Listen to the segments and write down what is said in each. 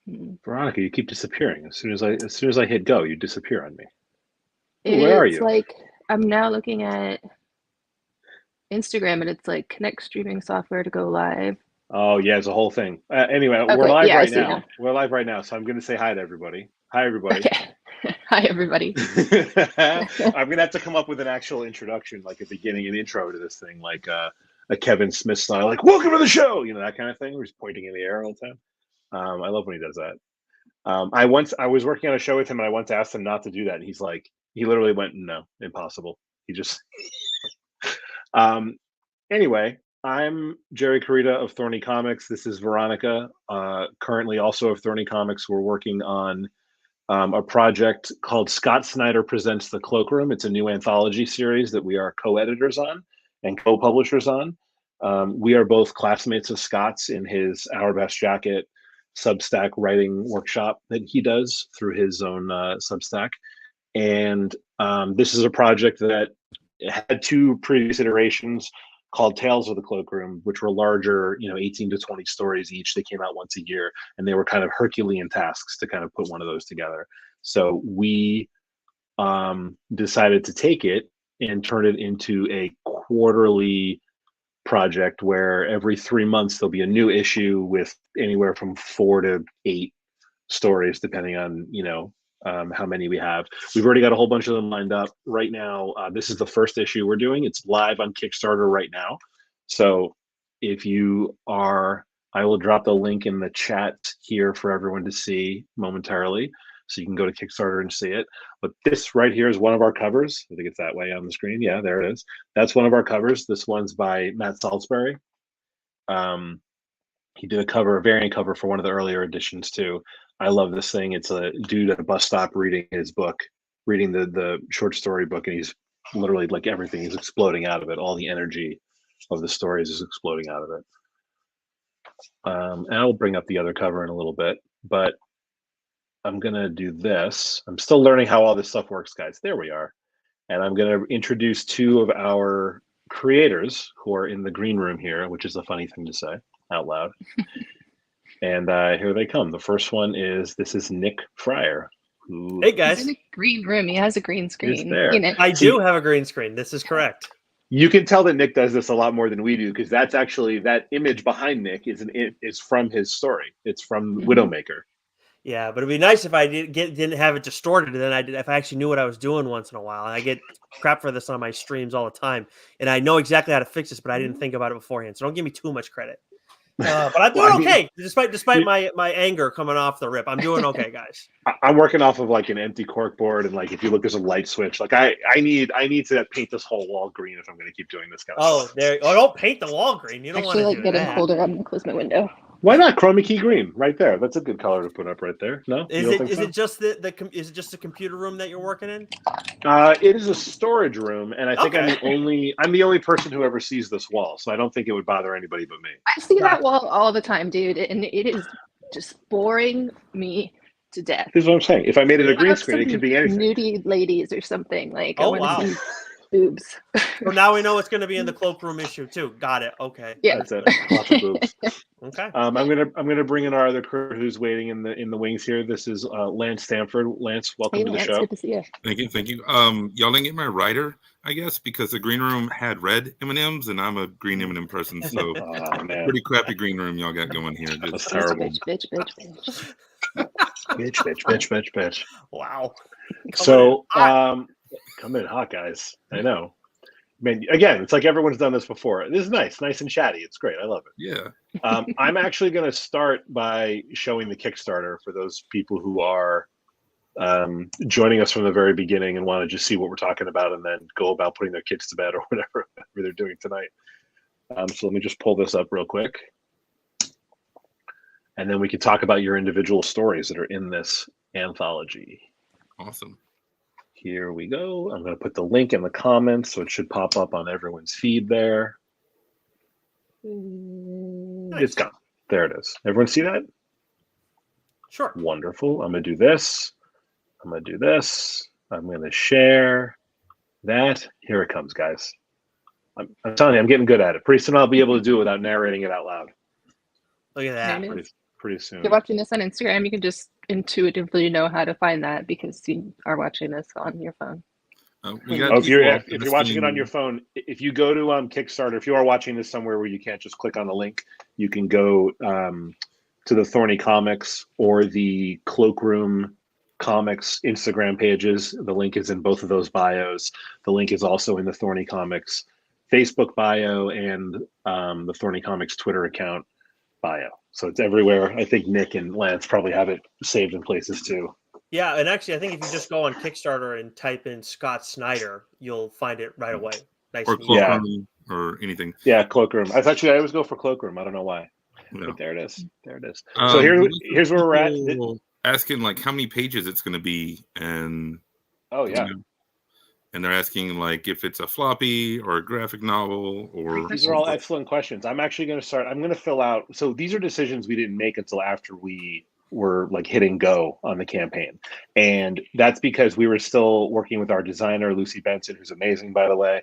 Veronica, you keep disappearing. As soon as I hit go, you disappear on me. Ooh, where are It's you? like I'm now looking at Instagram and it's like connect streaming software to go live. Oh yeah, it's a whole thing. Anyway, we're Okay, live yeah, I right see now. now. We're live right now, so I'm going to say hi to everybody. Hi, everybody. Okay. Hi, everybody. I'm gonna have to come up with an actual introduction, like a beginning and intro to this thing, like a Kevin Smith style, like "Welcome to the show," that kind of thing, where he's pointing in the air all the time. I love when he does that. I was working on a show with him, and I once asked him not to do that, and he literally went, "No, impossible." He just um, anyway. I'm Jerry Carita of Thorny Comics. This is Veronica, currently also of Thorny Comics. We're working on a project called Scott Snyder Presents the Cloakroom. It's a new anthology series that we are co-editors on and co-publishers on. We are both classmates of Scott's in his Our Best Jacket Substack writing workshop that he does through his own Substack. And this is a project that had two previous iterations called Tales of the Cloakroom, which were larger, 18 to 20 stories each. They came out once a year, and they were kind of Herculean tasks to kind of put one of those together. So we decided to take it and turn it into a quarterly project where every 3 months there'll be a new issue with anywhere from 4 to 8 stories, depending on how many we have. We've already got a whole bunch of them lined up right now. This is the first issue we're doing. It's live on Kickstarter right now. So if you are, I will drop the link in the chat here for everyone to see momentarily. So you can go to Kickstarter and see it. But this right here is one of our covers. I think it's that way on the screen. Yeah, there it is. That's one of our covers. This one's by Matt Salisbury. He did a variant cover for one of the earlier editions too. I love this thing. It's a dude at a bus stop reading his book, reading the short story book, and he's literally like everything is exploding out of it. All the energy of the stories is exploding out of it. And I'll bring up the other cover in a little bit, but I'm gonna do this. I'm still learning how all this stuff works, guys. There we are. And I'm gonna introduce two of our creators who are in the green room here, which is a funny thing to say out loud. And here they come. The first one is Nick Friar. Who Hey guys, He's in a green room. He has a green screen. there. I do have a green screen. This is correct. You can tell that Nick does this a lot more than we do, because that's actually, that image behind Nick is from his story. It's from Widowmaker. Yeah, but it'd be nice if I didn't have it distorted, and then if I actually knew what I was doing once in a while. And I get crap for this on my streams all the time, and I know exactly how to fix this, but I didn't think about it beforehand. So don't give me too much credit. But I'm doing okay, despite my anger coming off the rip. I'm doing okay, guys. I'm working off of like an empty cork board, and like if you look, there's a light switch. Like I need to paint this whole wall green if I'm going to keep doing this kind of stuff. Don't paint the wall green. You don't want to do getting that. colder. I'm gonna close my window. Why not chroma key green right there? That's a good color to put up right there. No, Is it just the computer room that you're working in? It is a storage room, and I think I'm the only person who ever sees this wall, so I don't think it would bother anybody but me. I see that wall all the time, dude, and it is just boring me to death. This is what I'm saying. If I made it a green screen, it could be anything. Nudie ladies or something. Like, oh I wow, see boobs. So now we know it's going to be in the Cloakroom issue too. Got it. Okay. Yeah, that's it. Lots of boobs. Okay. I'm gonna bring in our other crew who's waiting in the wings here. This is Lance Stanford. Lance, welcome to the show. Good to see you. Thank you. Y'all didn't get my writer, I guess, because the green room had red M&Ms, and I'm a green M&M person, so pretty crappy green room y'all got going here. That's terrible. Bitch. Wow. So come in hot, guys. I know. I mean, again, it's like everyone's done this before. This is nice and chatty. It's great. I love it. Yeah. I'm actually going to start by showing the Kickstarter for those people who are joining us from the very beginning and want to just see what we're talking about, and then go about putting their kids to bed or whatever they're doing tonight. So let me just pull this up real quick, and then we can talk about your individual stories that are in this anthology. Awesome. Here we go. I'm going to put the link in the comments, so it should pop up on everyone's feed there. Nice. It's gone. There it is. Everyone see that? Sure. Wonderful. I'm going to do this. I'm going to do this. I'm going to share that. Here it comes, guys. I'm telling you, I'm getting good at it. Pretty soon I'll be able to do it without narrating it out loud. Look at that. pretty soon. If you're watching this on Instagram, you can just intuitively know how to find that because you are watching this on your phone. If you're watching it on your phone, if you go to Kickstarter, if you are watching this somewhere where you can't just click on the link, you can go to the Thorny Comics or the Cloakroom Comics Instagram pages. The link is in both of those bios. The link is also in the Thorny Comics Facebook bio and the Thorny Comics Twitter account bio. So it's everywhere. I think Nick and Lance probably have it saved in places too. Yeah, and actually, I think if you just go on Kickstarter and type in Scott Snyder, you'll find it right away. Nice or Cloakroom or anything. Yeah, Cloakroom. I always go for Cloakroom. I don't know why. No. But there it is. There it is. So here's where we're at. Asking like how many pages it's going to be, and and they're asking like if it's a floppy or a graphic novel or. These are all excellent questions. I'm actually going to start. I'm going to fill out. So these are decisions we didn't make until after we were like hitting go on the campaign, and that's because we were still working with our designer Lucy Benson, who's amazing by the way,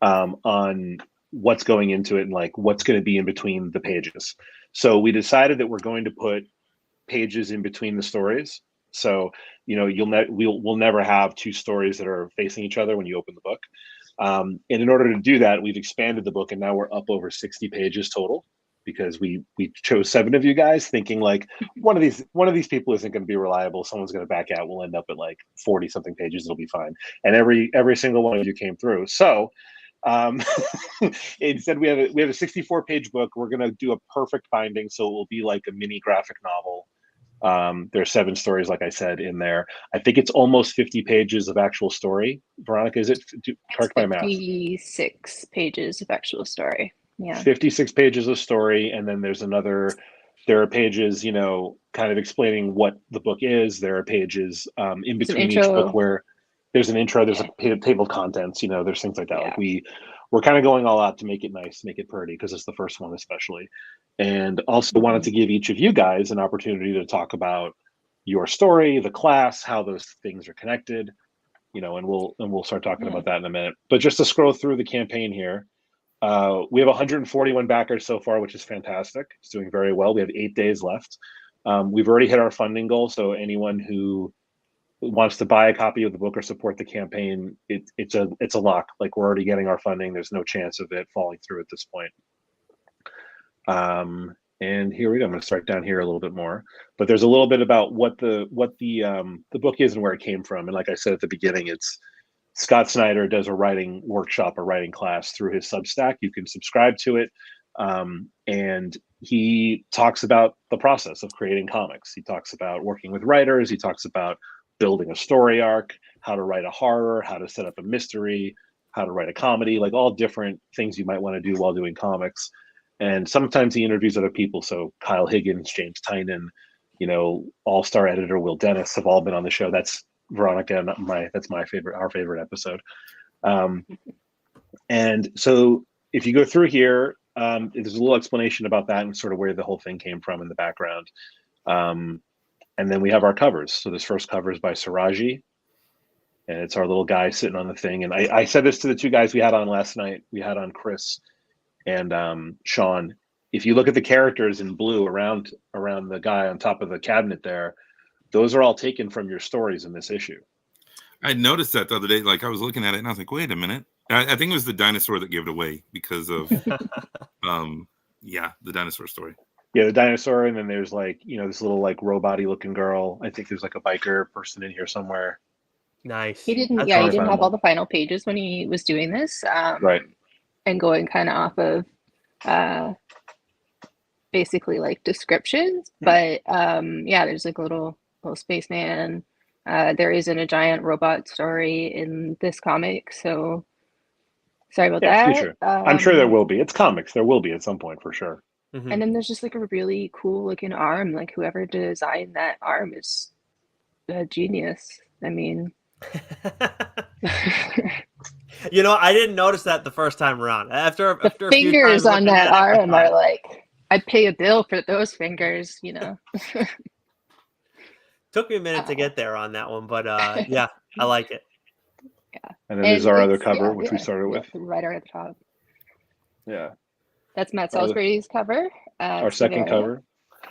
on what's going into it and like what's going to be in between the pages. So we decided that we're going to put pages in between the stories. So we'll never have two stories that are facing each other when you open the book. And in order to do that, we've expanded the book, and now we're up over 60 pages total because we chose 7 of you guys, thinking like one of these people isn't going to be reliable. Someone's going to back out. We'll end up at like 40 something pages. It'll be fine. And every single one of you came through. So instead we have a 64 page book. We're going to do a perfect binding, so it will be like a mini graphic novel. There are 7 stories, like I said, in there. I think it's almost 50 pages of actual story. Veronica, is it? Correct my math. 56 pages of actual story. Yeah. 56 pages of story, and then there are pages, kind of explaining what the book is. There are pages in between each book where there's an intro, there's a table of contents, there's things like that. Yeah. Like we're kind of going all out to make it nice, make it pretty, because it's the first one especially. And also wanted to give each of you guys an opportunity to talk about your story, the class, how those things are connected, and we'll start talking about that in a minute. But just to scroll through the campaign here, we have 141 backers so far, which is fantastic. It's doing very well. We have 8 days left. We've already hit our funding goal, so anyone who wants to buy a copy of the book or support the campaign, it's a lock. Like, we're already getting our funding. There's no chance of it falling through at this point. And here we go. I'm going to start down here a little bit more, but there's a little bit about what the book is and where it came from. And like I said at the beginning, it's Scott Snyder does a writing workshop, a writing class through his Substack. You can subscribe to it. And he talks about the process of creating comics. He talks about working with writers. He talks about building a story arc, how to write a horror, how to set up a mystery, how to write a comedy, like all different things you might want to do while doing comics. And sometimes he interviews other people. So Kyle Higgins, James Tynan, all-star editor Will Dennis have all been on the show. That's Veronica and our favorite episode. And so if you go through here, there's a little explanation about that and sort of where the whole thing came from in the background. And then we have our covers. So this first cover is by Siraji, and it's our little guy sitting on the thing. And I said this to the 2 guys we had on last night. We had on Chris and Sean. If you look at the characters in blue around the guy on top of the cabinet there, those are all taken from your stories in this issue. I noticed that the other day. Like, I was looking at it and I was like, wait a minute. I think it was the dinosaur that gave it away because of the dinosaur story. Yeah, the dinosaur, and then there's like, this little like robot-y looking girl. I think there's like a biker person in here somewhere. Nice. He didn't have all the final pages when he was doing this. Right. And going kind of off of basically like descriptions, but there's like a little spaceman. There isn't a giant robot story in this comic, so sorry about that. Future. I'm sure there will be. It's comics. There will be at some point for sure. Mm-hmm. And then there's just like a really cool looking arm. Like, whoever designed that arm is a genius. I mean, I didn't notice that the first time around. After the fingers on that arm are like, I'd pay a bill for those fingers. Took me a minute to get there on that one, but I like it. Yeah. And then there's our other cover, which we started with. Right at the top. Yeah. That's Matt Salisbury's cover. Our second cover.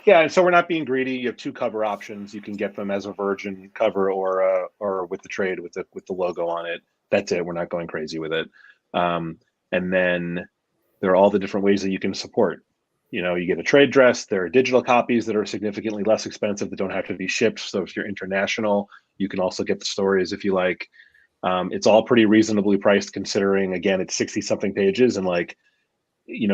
Yeah, and so we're not being greedy. You have 2 cover options. You can get them as a virgin cover or with the trade with the logo on it. That's it. We're not going crazy with it. And then there are all the different ways that you can support. You get a trade dress. There are digital copies that are significantly less expensive that don't have to be shipped. So if you're international, you can also get the stories if you like. It's all pretty reasonably priced considering, again, it's 60-something pages, and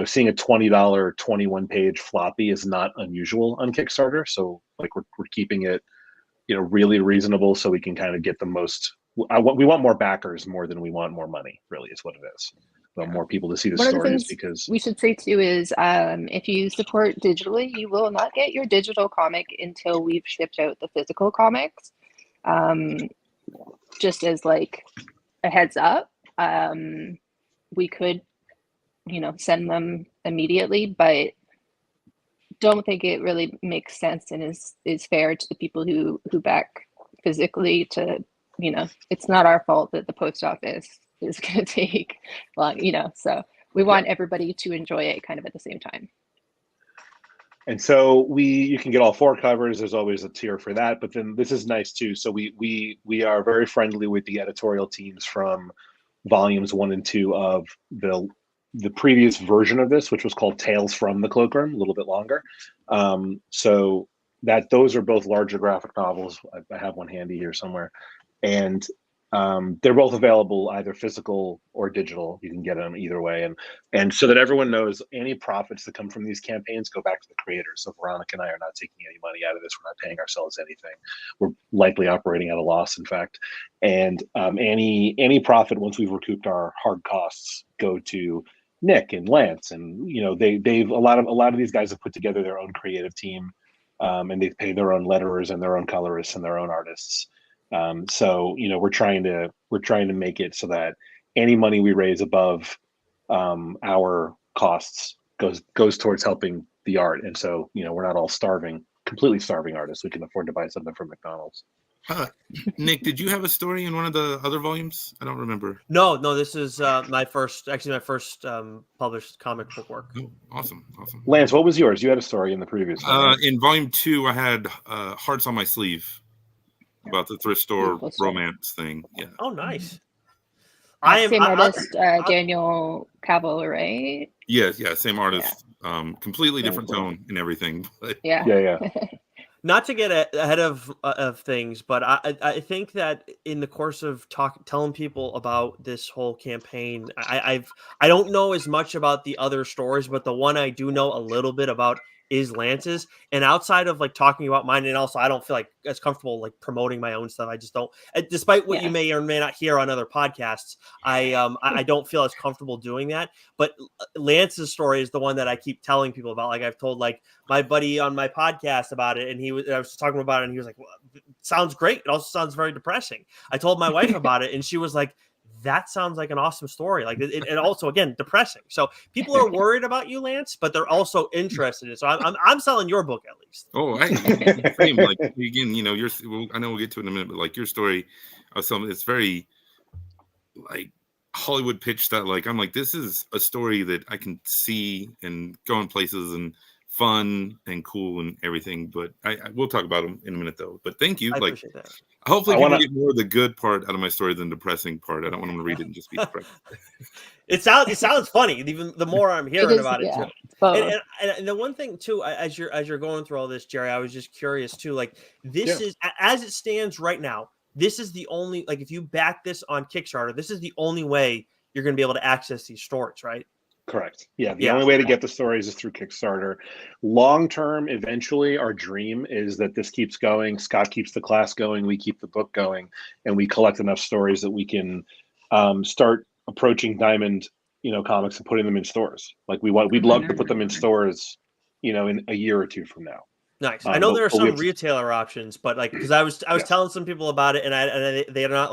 seeing a $20 21-page floppy is not unusual on Kickstarter. So we're keeping it, really reasonable so we can kind of get the most. We want more backers more than we want more money, really, is what it is. We want more people to see the stories because we should say too is if you support digitally, you will not get your digital comic until we've shipped out the physical comics. Just as like a heads up, we could, send them immediately, but don't think it really makes sense and is fair to the people who back physically to, it's not our fault that the post office is going to take long, so we want everybody to enjoy it kind of at the same time. And so you can get all 4 covers. There's always a tier for that, but then this is nice too. So we are very friendly with the editorial teams from volumes 1 and 2 of the previous version of this, which was called Tales from the Cloakroom, a little bit longer. So those are both larger graphic novels. I have one handy here somewhere, and they're both available either physical or digital. You can get them either way, and so that everyone knows, any profits that come from these campaigns go back to the creators. So Veronica and I are not taking any money out of this. We're not paying ourselves anything. We're likely operating at a loss, in fact. And any profit, once we've recouped our hard costs, go to Nick and Lance, and they've a lot of these guys have put together their own creative team, and they've paid their own letterers and their own colorists and their own artists. So we're trying to make it so that any money we raise above our costs goes towards helping the art, and so we're not all completely starving artists. We can afford to buy something from McDonald's. Nick, did you have a story in one of the other volumes? I don't remember. No, this is my first published comic book work. Oh, awesome. Lance, what was yours? You had a story in the previous one, right? In volume 2, I had Hearts on My Sleeve, about the thrift store romance thing. Yeah. Oh, nice. Same artist, Daniel Cavill, right? Yeah, same artist. Yeah. Completely different tone and everything. But... Yeah. Not to get ahead of things, but I think that in the course of telling people about this whole campaign, I don't know as much about the other stories, but the one I do know a little bit about is Lance's. And outside of talking about mine, and also I don't feel as comfortable promoting my own stuff. I just don't, despite what you may or may not hear on other podcasts, I don't feel as comfortable doing that. But Lance's story is the one that I keep telling people about. I've told my buddy on my podcast about it, and I was talking about it, and he was like, well, it sounds great. It also sounds very depressing. I told my wife about it, and she was like, that sounds like an awesome story. And also, again, depressing. So people are worried about you, Lance, but they're also interested in it. So I'm selling your book at least. Oh, same. Again, I know we'll get to it in a minute, but your story, it's very Hollywood pitch that I'm this is a story that I can see and go in places and fun and cool and everything. But we'll talk about them in a minute though. But thank you. I appreciate that. Hopefully people get more of the good part out of my story than the depressing part. I don't want them to read it and just be depressed. It sounds funny. Even the more I'm hearing about it too. And the one thing too, as you're going through all this, Jerry, I was just curious too. This is, as it stands right now, this is the only, if you back this on Kickstarter, this is the only way you're going to be able to access these stories, right? Correct. Yeah. The only way to get the stories is through Kickstarter. Long term, eventually, our dream is that this keeps going. Scott keeps the class going. We keep the book going, and we collect enough stories that we can start approaching Diamond, comics and putting them in stores. We'd love to put them in stores, in a year or two from now. Nice. I know there are some retailer options, but because I was telling some people about it, and they're not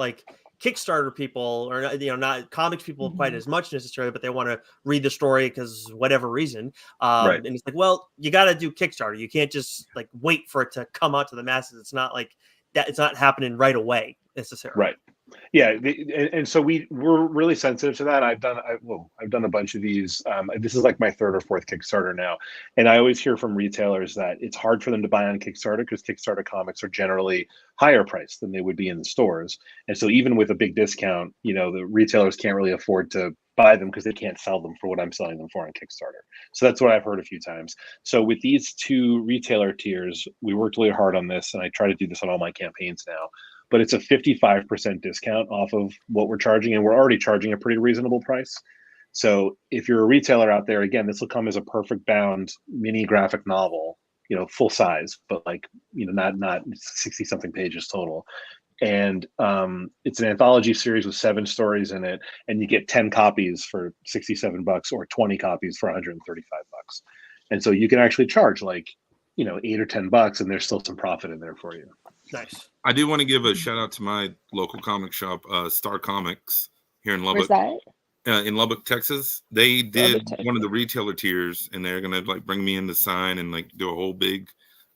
Kickstarter people, or not comics people quite as much necessarily, but they want to read the story because whatever reason. Right. And it's well, you got to do Kickstarter. You can't just wait for it to come out to the masses. It's not that. It's not happening right away necessarily. Right. Yeah, and so we're really sensitive to that. I've done a bunch of these. This is like my third or fourth Kickstarter now, and I always hear from retailers that it's hard for them to buy on Kickstarter because Kickstarter comics are generally higher priced than they would be in the stores. And so even with a big discount, the retailers can't really afford to buy them because they can't sell them for what I'm selling them for on Kickstarter. So that's what I've heard a few times. So with these two retailer tiers, we worked really hard on this, and I try to do this on all my campaigns now. But it's a 55% discount off of what we're charging, and we're already charging a pretty reasonable price. So if you're a retailer out there, again, this will come as a perfect bound mini graphic novel, full size, but not 60 something pages total. And it's an anthology series with 7 stories in it, and you get 10 copies for $67 or 20 copies for $135. And so you can actually charge $8 or $10, and there's still some profit in there for you. Nice. I do want to give a shout out to my local comic shop, Star Comics, here in Lubbock. Where's that? In Lubbock, Texas. They did one of the retailer tiers, and they're gonna bring me in to sign and do a whole big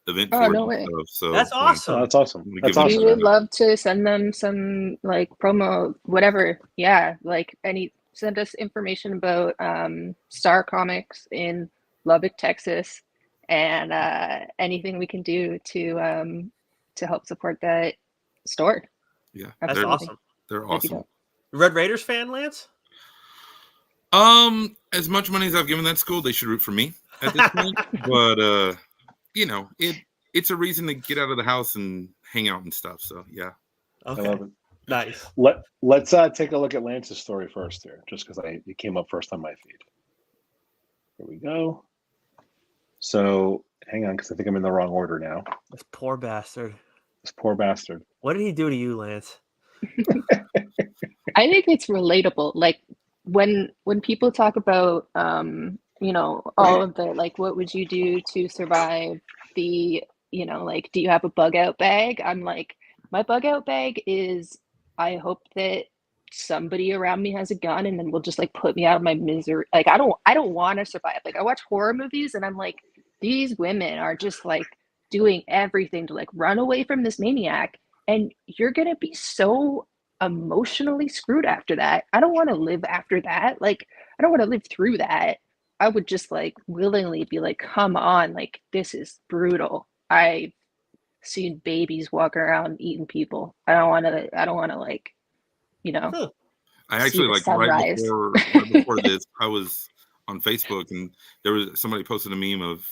event for no it. way. Stuff. So That's awesome. That's awesome. That's We awesome. would love to send them some promo, whatever. Yeah, send us information about Star Comics in Lubbock, Texas, and anything we can do to help support that store. Yeah, that's awesome. They're awesome. Red Raiders fan, Lance? As much money as I've given that school, they should root for me at this point. But it's a reason to get out of the house and hang out and stuff. So yeah. Okay. I love it. Nice. Let's take a look at Lance's story first here, just because it came up first on my feed. Here we go. So hang on, because I think I'm in the wrong order now. This poor bastard. This poor bastard. What did he do to you, Lance? I think it's relatable. When people talk about all of the what would you do to survive the do you have a bug out bag? I'm like, my bug out bag is, I hope that somebody around me has a gun and then will just put me out of my misery. I don't want to survive. I watch horror movies and I'm like, these women are just doing everything to run away from this maniac, and you're gonna be so emotionally screwed after that. I don't want to live after that. I don't want to live through that. I would just willingly be come on, this is brutal. I've seen babies walk around eating people. I don't want to I actually right before this, I was on Facebook and there was somebody posted a meme of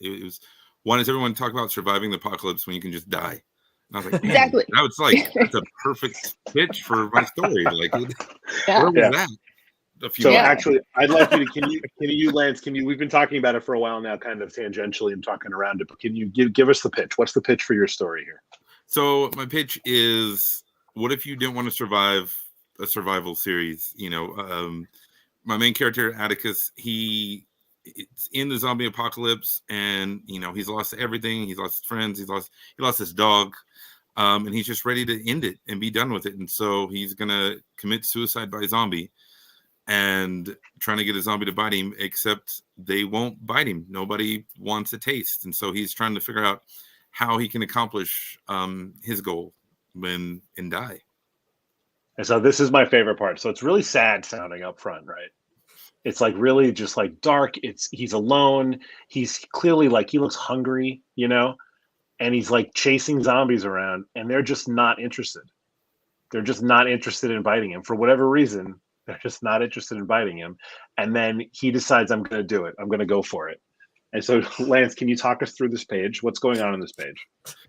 it was, why does everyone talk about surviving the apocalypse when you can just die? And I was like, exactly. I was that's a perfect pitch for my story. Where was that? Actually, I'd like you to, can you, Lance, we've been talking about it for a while now, kind of tangentially and talking around it, but can you give us the pitch? What's the pitch for your story here? So my pitch is, what if you didn't want to survive a survival series? My main character, Atticus, it's in the zombie apocalypse, and he's lost everything. He's lost his friends. He lost his dog, and he's just ready to end it and be done with it. And so he's gonna commit suicide by zombie, and trying to get a zombie to bite him, except they won't bite him. Nobody wants a taste, and so he's trying to figure out how he can accomplish his goal and die. And so this is my favorite part. So it's really sad sounding up front, right? It's really just dark. He's alone. He's clearly he looks hungry, and he's chasing zombies around, and they're just not interested. They're just not interested in biting him for whatever reason. They're just not interested in biting him. And then he decides, I'm going to do it. I'm going to go for it. And so, Lance, can you talk us through this page? What's going on this page?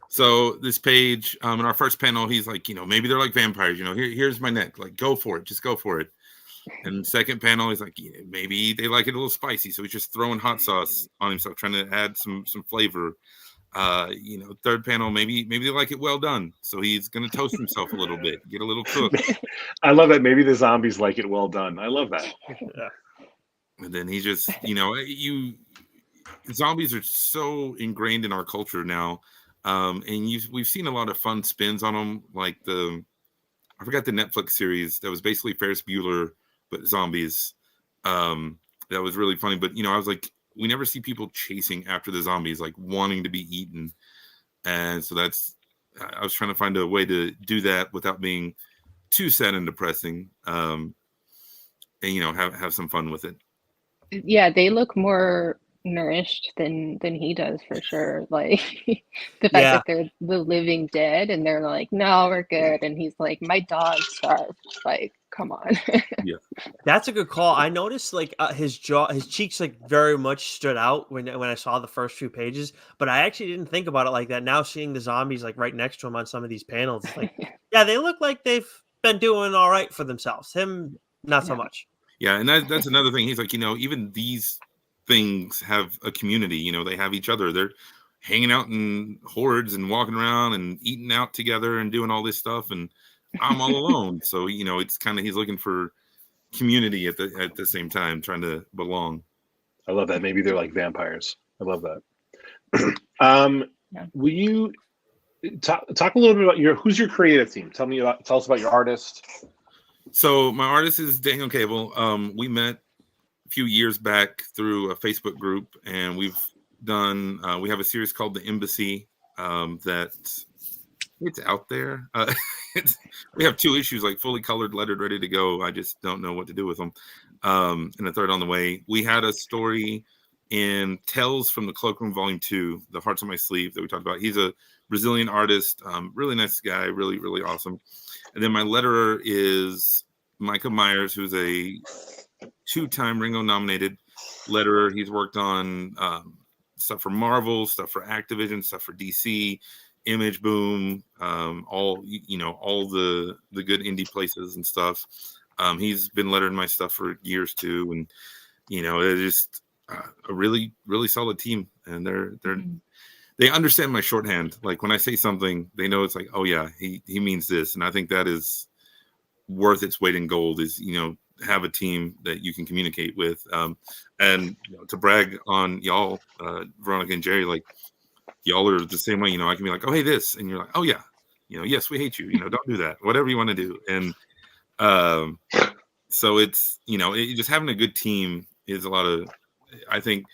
So this page, in our first panel, he's maybe they're like vampires. Here's my neck. Go for it. Just go for it. And the second panel, he's maybe they like it a little spicy. So he's just throwing hot sauce on himself, trying to add some flavor. Third panel, maybe they like it well done. So he's going to toast himself a little bit, get a little cooked. I love that. Maybe the zombies like it well done. I love that. Yeah. And then he just, zombies are so ingrained in our culture now. And we've seen a lot of fun spins on them. I forgot the Netflix series that was basically Ferris Bueller, but zombies. That was really funny. But, I was we never see people chasing after the zombies, wanting to be eaten. And so I was trying to find a way to do that without being too sad and depressing. And have some fun with it. Yeah, they look more nourished than he does for sure. Like the fact that they're the living dead and they're like, no, we're good, and he's like, my dog starved. Like, come on. Yeah, that's a good call. I noticed like his cheeks like very much stood out when I saw the first few pages, but I actually didn't think about it like that. Now seeing the zombies like right next to him on some of these panels, it's like, yeah, they look like they've been doing all right for themselves. Him, not so much. Yeah, and that's another thing. He's like, even these things have a community. They have each other. They're hanging out in hordes and walking around and eating out together and doing all this stuff. And I'm all alone. So it's kind of, he's looking for community at the same time, trying to belong. I love that. Maybe they're like vampires. I love that. Will you talk a little bit about who's your creative team? Tell us about your artist. So my artist is Daniel Cable. We met a few years back through a Facebook group, and we've done. We have a series called The Embassy that it's out there. We have 2 issues, like fully colored, lettered, ready to go. I just don't know what to do with them. And a third on the way. We had a story in Tales from the Cloakroom Volume 2, The Hearts on My Sleeve, that we talked about. He's a Brazilian artist, really nice guy, really, really awesome. And then my letterer is Micah Myers, who's a 2-time Ringo nominated letterer. He's worked on stuff for Marvel, stuff for Activision, stuff for DC, Image Boom, all the good indie places and stuff. He's been lettering my stuff for years too, and it's just a really, really solid team. And they understand my shorthand. Like when I say something, they know it's like, oh yeah, he means this. And I think that is worth its weight in gold, is, have a team that you can communicate with. And to brag on y'all, Veronica and Jerry, like y'all are the same way, I can be like, oh, hey, this. And you're like, oh yeah, yes, we hate you. Don't do that, whatever you want to do. And so it's, just having a good team is I think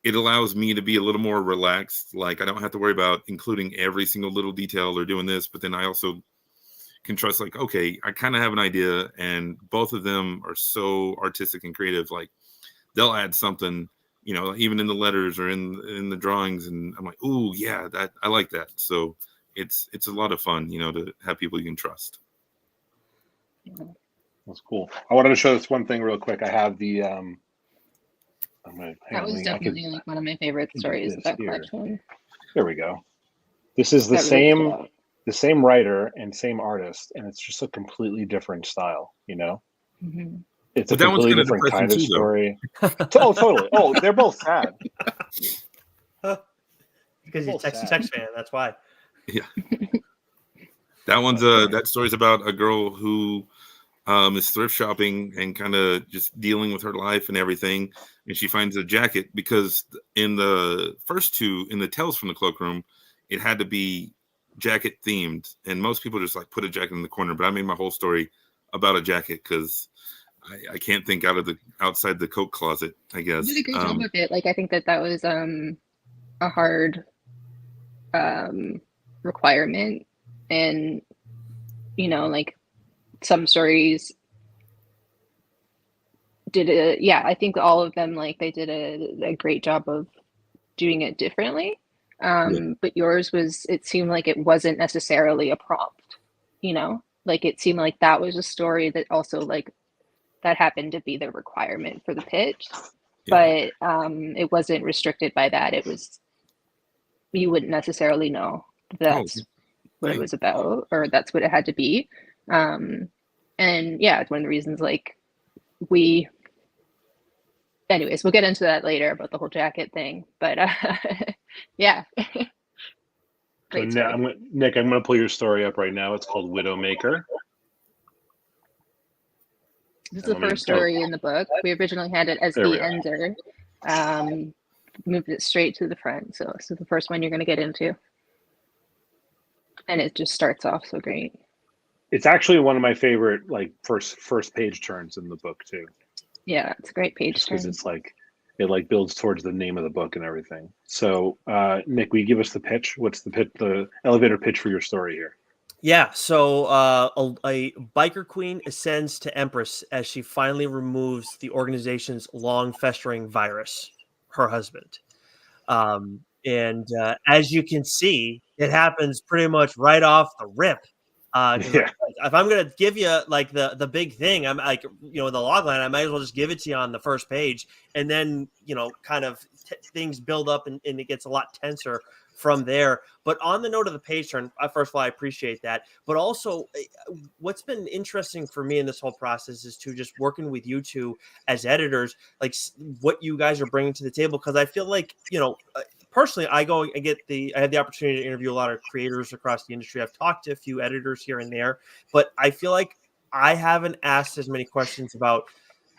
it allows me to be a little more relaxed. Like I don't have to worry about including every single little detail or doing this, but then I also can trust, like, okay, I kind of have an idea, and both of them are so artistic and creative. Like they'll add something, even in the letters or in the drawings, and I'm like, ooh, yeah, that I like that. So it's a lot of fun, to have people you can trust. That's cool. I wanted to show this one thing real quick. I have the that was definitely like one of my favorite stories of that collection. There we go. This is the same writer and same artist, and it's just a completely different style, Mm-hmm. It's a completely different kind of story. Totally. Oh, they're both sad. Because he's Texas fan, that's why. Yeah. That story's about a girl who is thrift shopping and kind of just dealing with her life and everything. And she finds a jacket, because in the first 2, in the Tales from the Cloakroom, it had to be jacket themed. And most people just like put a jacket in the corner, but I made my whole story about a jacket because I can't think outside the coat closet, I guess. You did a great job with it. Like, I think that was a hard requirement. And, like some stories I think all of them, like they did a great job of doing it differently. But yours it seemed like it wasn't necessarily a prompt, like it seemed like that was a story that also like that happened to be the requirement for the pitch. Yeah. But it wasn't restricted by that. It was, you wouldn't necessarily know that's what it was about, or that's what it had to be. And yeah, it's one of the reasons, like, anyways, we'll get into that later about the whole jacket thing, but yeah. So Nick, I'm going to pull your story up right now. It's called WIDOWMAKER. This is the first story in the book. We originally had it as the ender. Moved it straight to the front. So this is the first one you're going to get into. And it just starts off so great. It's actually one of my favorite, like, first page turns in the book too. Yeah, it's a great page turn. Because it's like, it like builds towards the name of the book and everything. So, Nick, will you give us the pitch? What's the elevator pitch for your story here? Yeah, so a biker queen ascends to empress as she finally removes the organization's long festering virus, her husband. And as you can see, it happens pretty much right off the rip. Because Yeah. if I'm gonna give you like the big thing, I'm like, the log line, I might as well just give it to you on the first page, and then kind of things build up, and it gets a lot tenser from there. But on the note of the page turn, first of all, I appreciate that. But also, what's been interesting for me in this whole process is to just working with you two as editors, like what you guys are bringing to the table. Because I feel like, personally, I have the opportunity to interview a lot of creators across the industry. I've talked to a few editors here and there, but I feel like I haven't asked as many questions about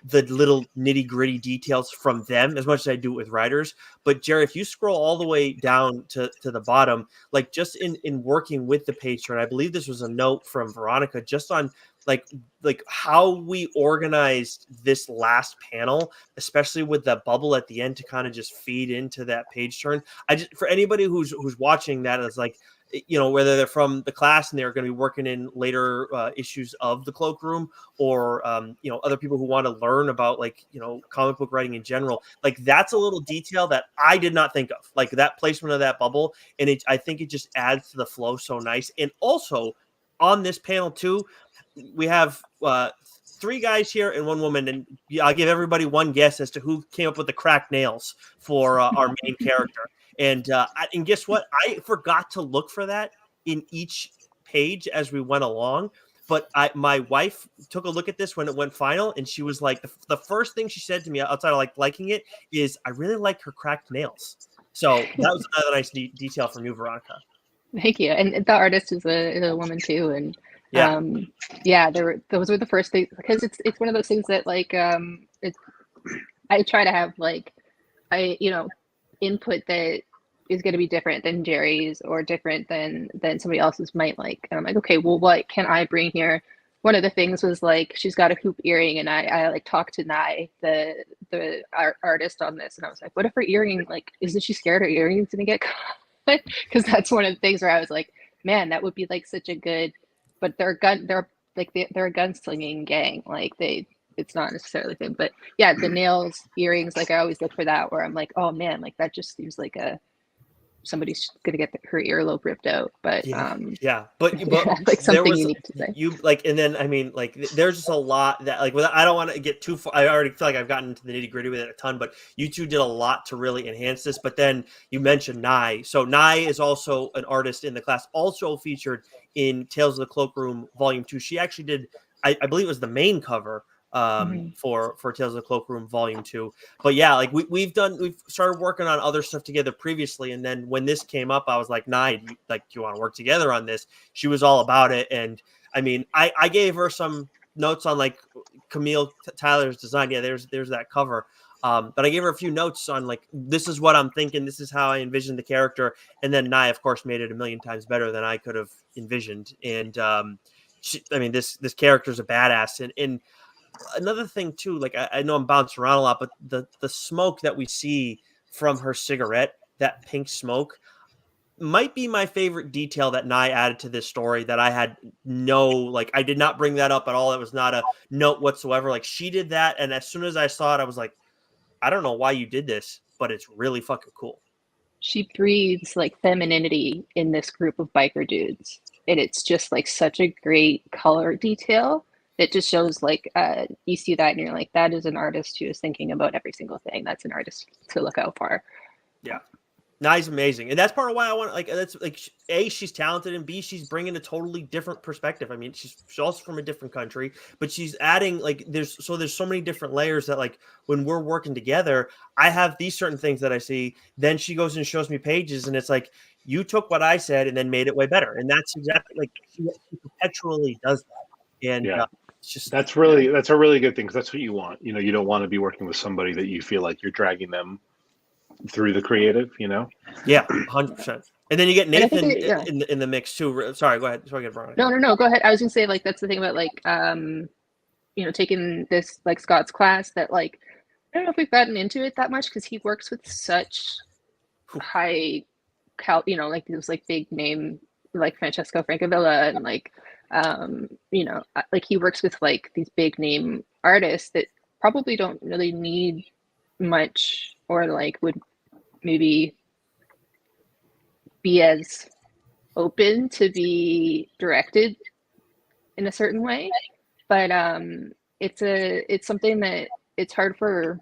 the little nitty gritty details from them as much as I do with writers. But Jerry, if you scroll all the way down to the bottom, like just in working with the page turn, I believe this was a note from Veronica just on like how we organized this last panel, especially with the bubble at the end to kind of just feed into that page turn. I just, for anybody who's watching that, is like, whether they're from the class and they're going to be working in later issues of the Cloakroom, or other people who want to learn about comic book writing in general, like that's a little detail that I did not think of, like that placement of that bubble, and I think it just adds to the flow so nice. And also on this panel too, we have 3 guys here and 1 woman, and I'll give everybody one guess as to who came up with the cracked nails for our main character. And guess what? I forgot to look for that in each page as we went along. But my wife took a look at this when it went final, and she was like, the first thing she said to me outside of liking it is, I really like her cracked nails. So that was another nice detail from you, Veronica. Thank you. And the artist is a woman too, and those were the first things, because it's one of those things that I try to have input that is going to be different than Jerry's or different than somebody else's might like. And I'm like, okay, well, what can I bring here? One of the things was she's got a hoop earring, and I talked to Nye, the artist on this, and I was like, what if her earring, isn't she scared her earring's gonna get caught? Because that's one of the things where I was like, man, that would be such a good, but they're a gunslinging gang. It's not necessarily thing, but yeah, the nails, earrings, I always look for that, where I'm like, oh man, that just seems like somebody's gonna get her earlobe ripped out. But but something unique to say. And then I mean, there's just a lot that I don't want to get too far. I already feel like I've gotten into the nitty gritty with it a ton, but you two did a lot to really enhance this. But then you mentioned Nye, so Nye is also an artist in the class, also featured in Tales of the Cloakroom Volume 2. She actually did, I believe it was the main cover for Tales of the Cloakroom Volume 2. But yeah, we've started working on other stuff together previously, and then when this came up, I was like, Nye, do you want to work together on this? She was all about it. And I mean, I gave her some notes on Camille Tyler's design. Yeah, there's that cover. But I gave her a few notes on this is what I'm thinking, this is how I envisioned the character, and then Nye, of course, made it a million times better than I could have envisioned. And this character is a badass. And another thing too, I know I'm bouncing around a lot, but the smoke that we see from her cigarette, that pink smoke, might be my favorite detail that Nye added to this story, that I had I did not bring that up at all. It was not a note whatsoever. She did that, and as soon as I saw it, I was like, I don't know why you did this, but it's really fucking cool. She breathes femininity in this group of biker dudes, and it's just such a great color detail. It just shows you see that and you're like, that is an artist who is thinking about every single thing. That's an artist to look out for. Yeah. Nye's amazing. And that's part of why I want that's A, she's talented, and B, she's bringing a totally different perspective. I mean, she's also from a different country, but she's adding there's so many different layers that when we're working together, I have these certain things that I see, then she goes and shows me pages, and it's you took what I said and then made it way better. And that's exactly she perpetually does that. And that's a really good thing, because that's what you want. You don't want to be working with somebody that you feel like you're dragging them through the creative. Yeah, 100%. And then you get Nathan in the mix too. Sorry, go ahead. Sorry, No, go ahead. I was gonna say that's the thing about taking this Scott's class, that I don't know if we've gotten into it that much, because he works with such high those big name like Francesco Francavilla and like you know, like he works with like these big name artists that probably don't really need much, or like would maybe be as open to be directed in a certain way. But it's something that it's hard for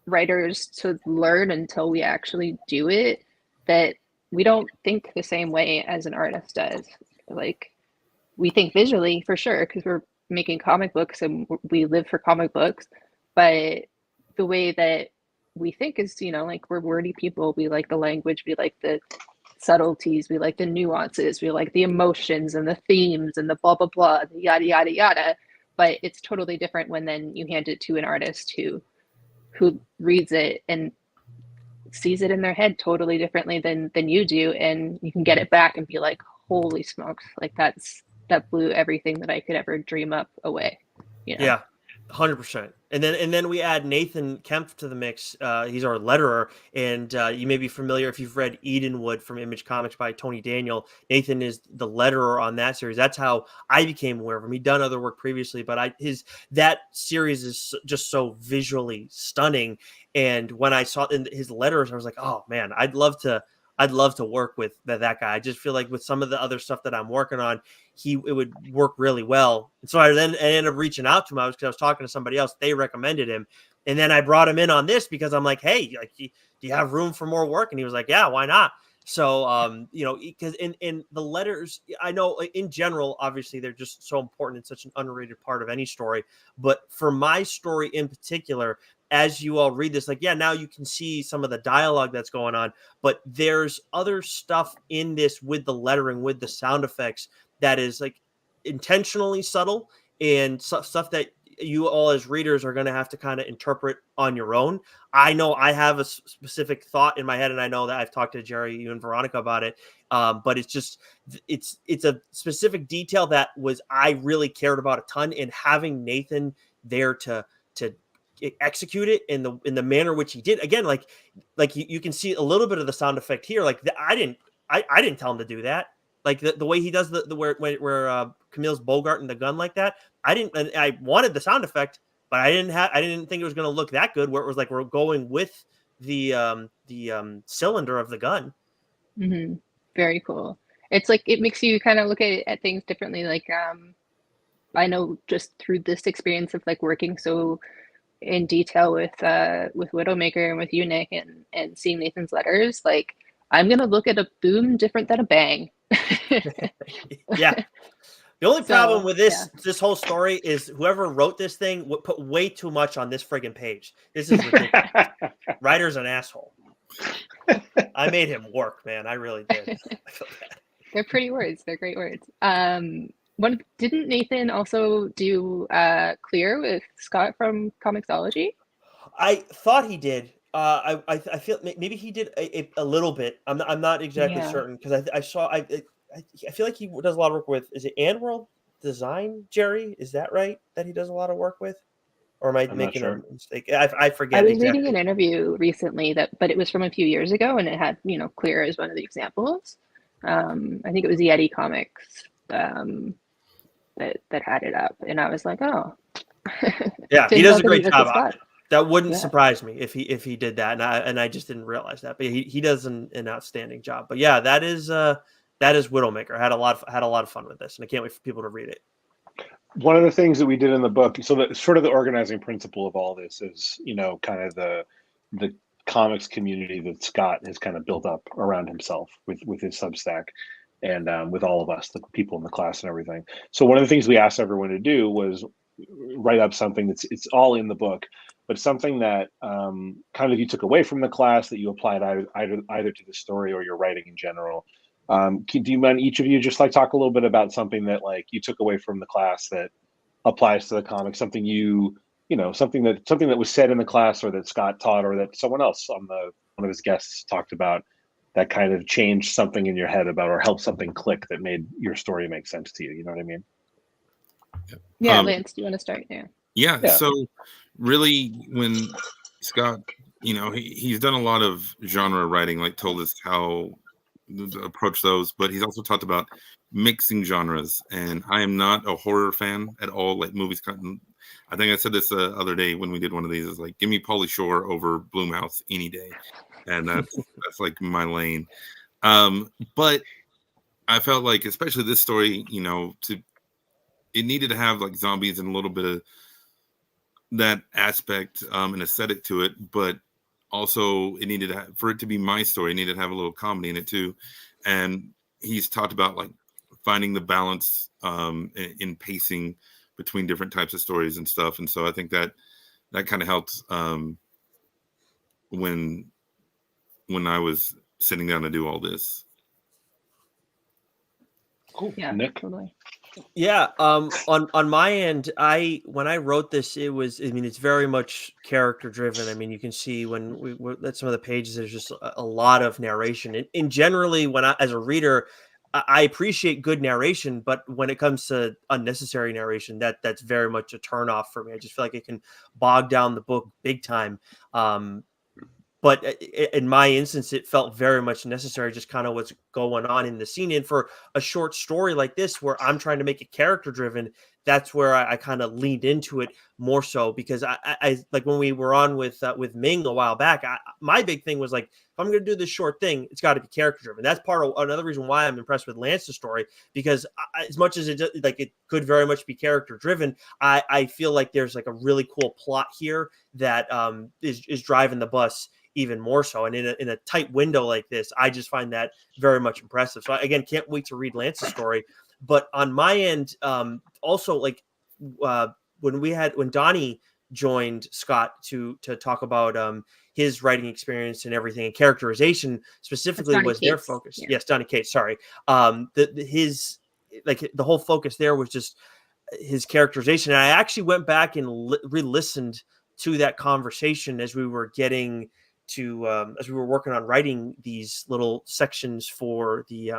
writers to learn until we actually do it, that we don't think the same way as an artist does. Like, we think visually for sure because we're making comic books and we live for comic books, but the way that we think is, you know, like, we're wordy people. We like the language, we like the subtleties, we like the nuances, we like the emotions and the themes and the blah blah blah, the yada yada yada. But it's totally different when then you hand it to an artist who reads it and sees it in their head totally differently than you do, and you can get it back and be like, holy smokes, like that blew everything that I could ever dream up away, you know? Yeah, 100%. And then we add Nathan Kempf to the mix. He's our letterer, and you may be familiar if you've read Edenwood from Image Comics by Tony Daniel. Nathan is the letterer on that series. That's how I became aware of him. He'd done other work previously, but that series is just so visually stunning. And when I saw in his letters, I was like, oh man, I'd love to work with that guy. I just feel like with some of the other stuff that I'm working on, it would work really well. And so I ended up reaching out to him. I was talking to somebody else. They recommended him. And then I brought him in on this because I'm like, hey, like, do you have room for more work? And he was like, yeah, why not? So, you know, because in the letters, I know in general, obviously they're just so important and such an underrated part of any story. But for my story in particular, as you all read this, like, yeah, now you can see some of the dialogue that's going on, but there's other stuff in this with the lettering, with the sound effects, that is like intentionally subtle and stuff that you all as readers are going to have to kind of interpret on your own. I know I have a specific thought in my head, and I know that I've talked to Jerry, you and Veronica about it. But it's just, it's a specific detail that I really cared about a ton, and having Nathan there to execute it in the manner which he did. Again, like you can see a little bit of the sound effect here. Like I didn't tell him to do that. Like the way he does the where Camille's bogarting the gun like that. I wanted the sound effect, but I didn't think it was going to look that good. Where it was like we're going with the cylinder of the gun. Mm-hmm. Very cool. It's like it makes you kind of look at things differently. Like I know just through this experience of like working so in detail with Widowmaker and with you, Nick, and seeing Nathan's letters, like I'm gonna look at a boom different than a bang. Yeah. The only problem with this whole story is whoever wrote this thing would put way too much on this friggin' page. This is ridiculous. Writer's an asshole. I made him work, man. I really did. I feel bad. They're pretty words. They're great words. Didn't Nathan also do Clear with Scott from Comixology? I thought he did. I feel maybe he did a little bit. I'm not exactly certain because I feel like he does a lot of work with, is it AndWorld Design, Jerry? Is that right? That he does a lot of work with? Or am I making a mistake? I forget. I was reading an interview recently but it was from a few years ago, and it had, you know, Clear as one of the examples. I think it was Yeti Comics that had it up, and I was like, oh. Yeah, he does a great job. That wouldn't surprise me if he did that, and I just didn't realize that. But he does an outstanding job. But yeah, that is Widowmaker. I had a lot of fun with this, and I can't wait for people to read it. One of the things that we did in the book, so that sort of the organizing principle of all this is, you know, kind of the comics community that Scott has kind of built up around himself with his Substack, and with all of us, the people in the class and everything. So one of the things we asked everyone to do was write up something it's all in the book, but something that kind of you took away from the class that you applied either to the story or your writing in general. Do you mind each of you just like talk a little bit about something that like you took away from the class that applies to the comic, something something that was said in the class or that Scott taught or that someone else on one of his guests talked about that kind of changed something in your head about or helped something click that made your story make sense to you? You know what I mean? Yeah, Lance, do you want to start there? Yeah. So really, when Scott, you know, he's done a lot of genre writing, like told us how approach those, but he's also talked about mixing genres. And I am not a horror fan at all. Like movies, I think I said this the other day when we did one of these. Is like, give me Pauly Shore over Blumhouse any day, and that's like my lane. But I felt like, especially this story, it needed to have like zombies and a little bit of that aspect and aesthetic to it, but also it needed to for it to be my story, it needed to have a little comedy in it too. And he's talked about like finding the balance in pacing between different types of stories and stuff. And so I think that kind of helped when I was sitting down to do all this. Cool. Yeah, Nick? totally. Yeah. On my end, when I wrote this, it's very much character driven. I mean, you can see when we at some of the pages, there's just a lot of narration. And generally, as a reader, I appreciate good narration, but when it comes to unnecessary narration, that's very much a turnoff for me. I just feel like it can bog down the book big time. But in my instance, it felt very much necessary, just kind of what's going on in the scene. And for a short story like this, where I'm trying to make it character driven, that's where I kind of leaned into it more so, because I like when we were on with Ming a while back, my big thing was like, if I'm going to do this short thing, it's got to be character driven. That's part of another reason why I'm impressed with Lance's story, because as much as it could very much be character driven, I feel like there's like a really cool plot here that is driving the bus even more so. And in a tight window like this, I just find that very much impressive. So again, can't wait to read Lance's story. But on my end, also like when Donnie joined Scott to talk about his writing experience and everything, and characterization specifically was their focus. Yeah. Yes, Donnie Cates. Sorry. His like the whole focus there was just his characterization. And I actually went back and re-listened to that conversation as we were getting to as we were working on writing these little sections for the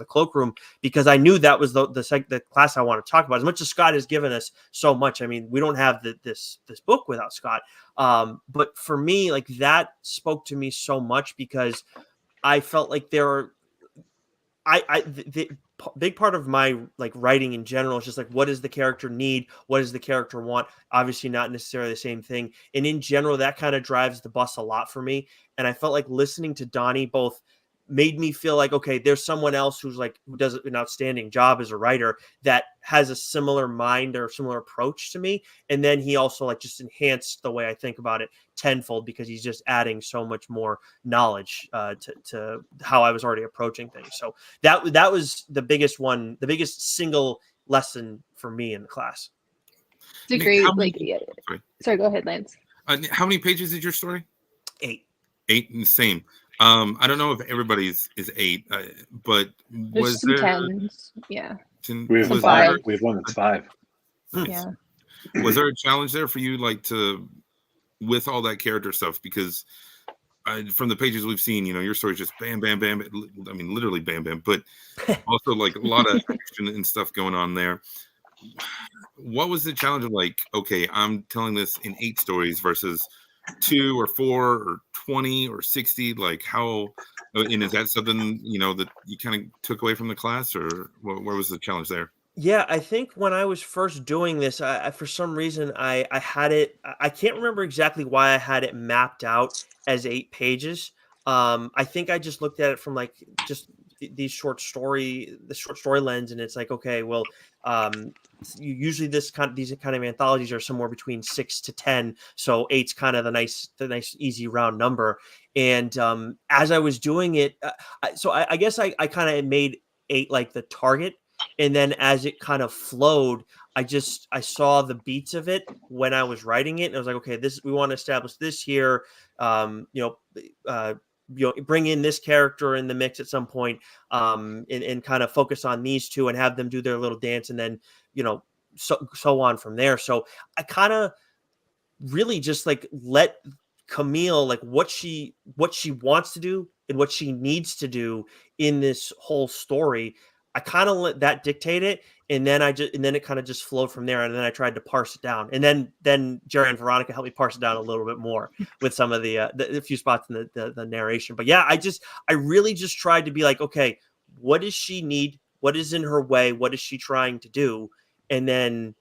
Cloakroom, because I knew that was the class I want to talk about. As much as Scott has given us so much, I mean, we don't have this book without Scott. But for me, like that spoke to me so much, because I felt like there are the big part of my like writing in general is just like, what does the character need? What does the character want? Obviously not necessarily the same thing. And in general, that kind of drives the bus a lot for me. And I felt like listening to Donnie both made me feel like, okay, there's someone else who does an outstanding job as a writer that has a similar mind or similar approach to me. And then he also like just enhanced the way I think about it tenfold, because he's just adding so much more knowledge to how I was already approaching things. So that was the biggest single lesson for me in the class. It's a great, sorry, go ahead, Lance. How many pages is your story? 8. 8, and same. I don't know if everybody's is 8, but There's some 10s. Yeah. We have 5. We have one that's 5. Nice. Yeah. Was there a challenge there for you, like with all that character stuff? Because from the pages we've seen, your story's just bam, bam, bam. I mean, literally bam, bam, but also like a lot of action and stuff going on there. What was the challenge of like, okay, I'm telling this in 8 stories versus 2 or 4 or 20 or 60? Like how, and is that something that you kind of took away from the class, or where was the challenge there? Yeah, I think when I was first doing this, I for some reason I had it. I can't remember exactly why I had it mapped out as 8 pages. I think I just looked at it from like just the short story lens, and it's like, okay, well, usually these kind of anthologies are somewhere between 6 to 10, so 8's kind of the nice easy round number. And as I was doing it, I guess I kind of made 8 like the target, and then as it kind of flowed, I saw the beats of it when I was writing it, and I was like, okay, we want to establish this here, bring in this character in the mix at some point, and kind of focus on these two and have them do their little dance, and then so on from there. So I kind of really just like let Camille, like what she wants to do and what she needs to do in this whole story. I kind of let that dictate it, and then it kind of just flowed from there, and then I tried to parse it down, and then Jerry and Veronica helped me parse it down a little bit more with some of the few spots in the narration. But yeah, I really just tried to be like, okay, what does she need? What is in her way? What is she trying to do? And then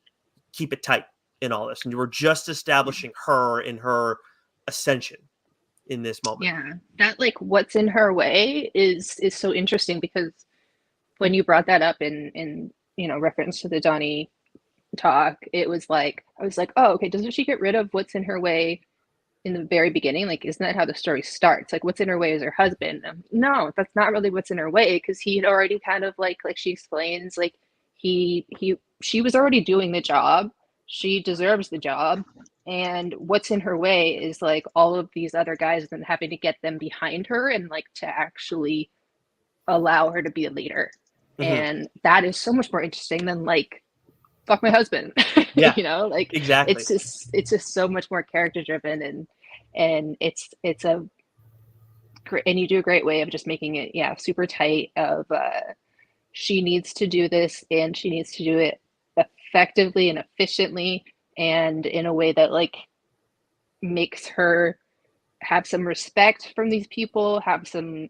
keep it tight in all this. And we're just establishing her in her ascension in this moment. Yeah, that like what's in her way is so interesting, because when you brought that up in reference to the Donnie talk, it was like, I was like, oh, okay, doesn't she get rid of what's in her way in the very beginning? Like, isn't that how the story starts? Like, what's in her way is her husband. No, that's not really what's in her way, because he had already kind of like she explains, like she was already doing the job. She deserves the job. And what's in her way is like all of these other guys and having to get them behind her and like to actually allow her to be a leader. Mm-hmm. And that is so much more interesting than like, fuck my husband. Yeah, like exactly. It's just so much more character driven, and it's a great, and you do a great way of just making it super tight of she needs to do this, and she needs to do it effectively and efficiently, and in a way that like makes her have some respect from these people, have some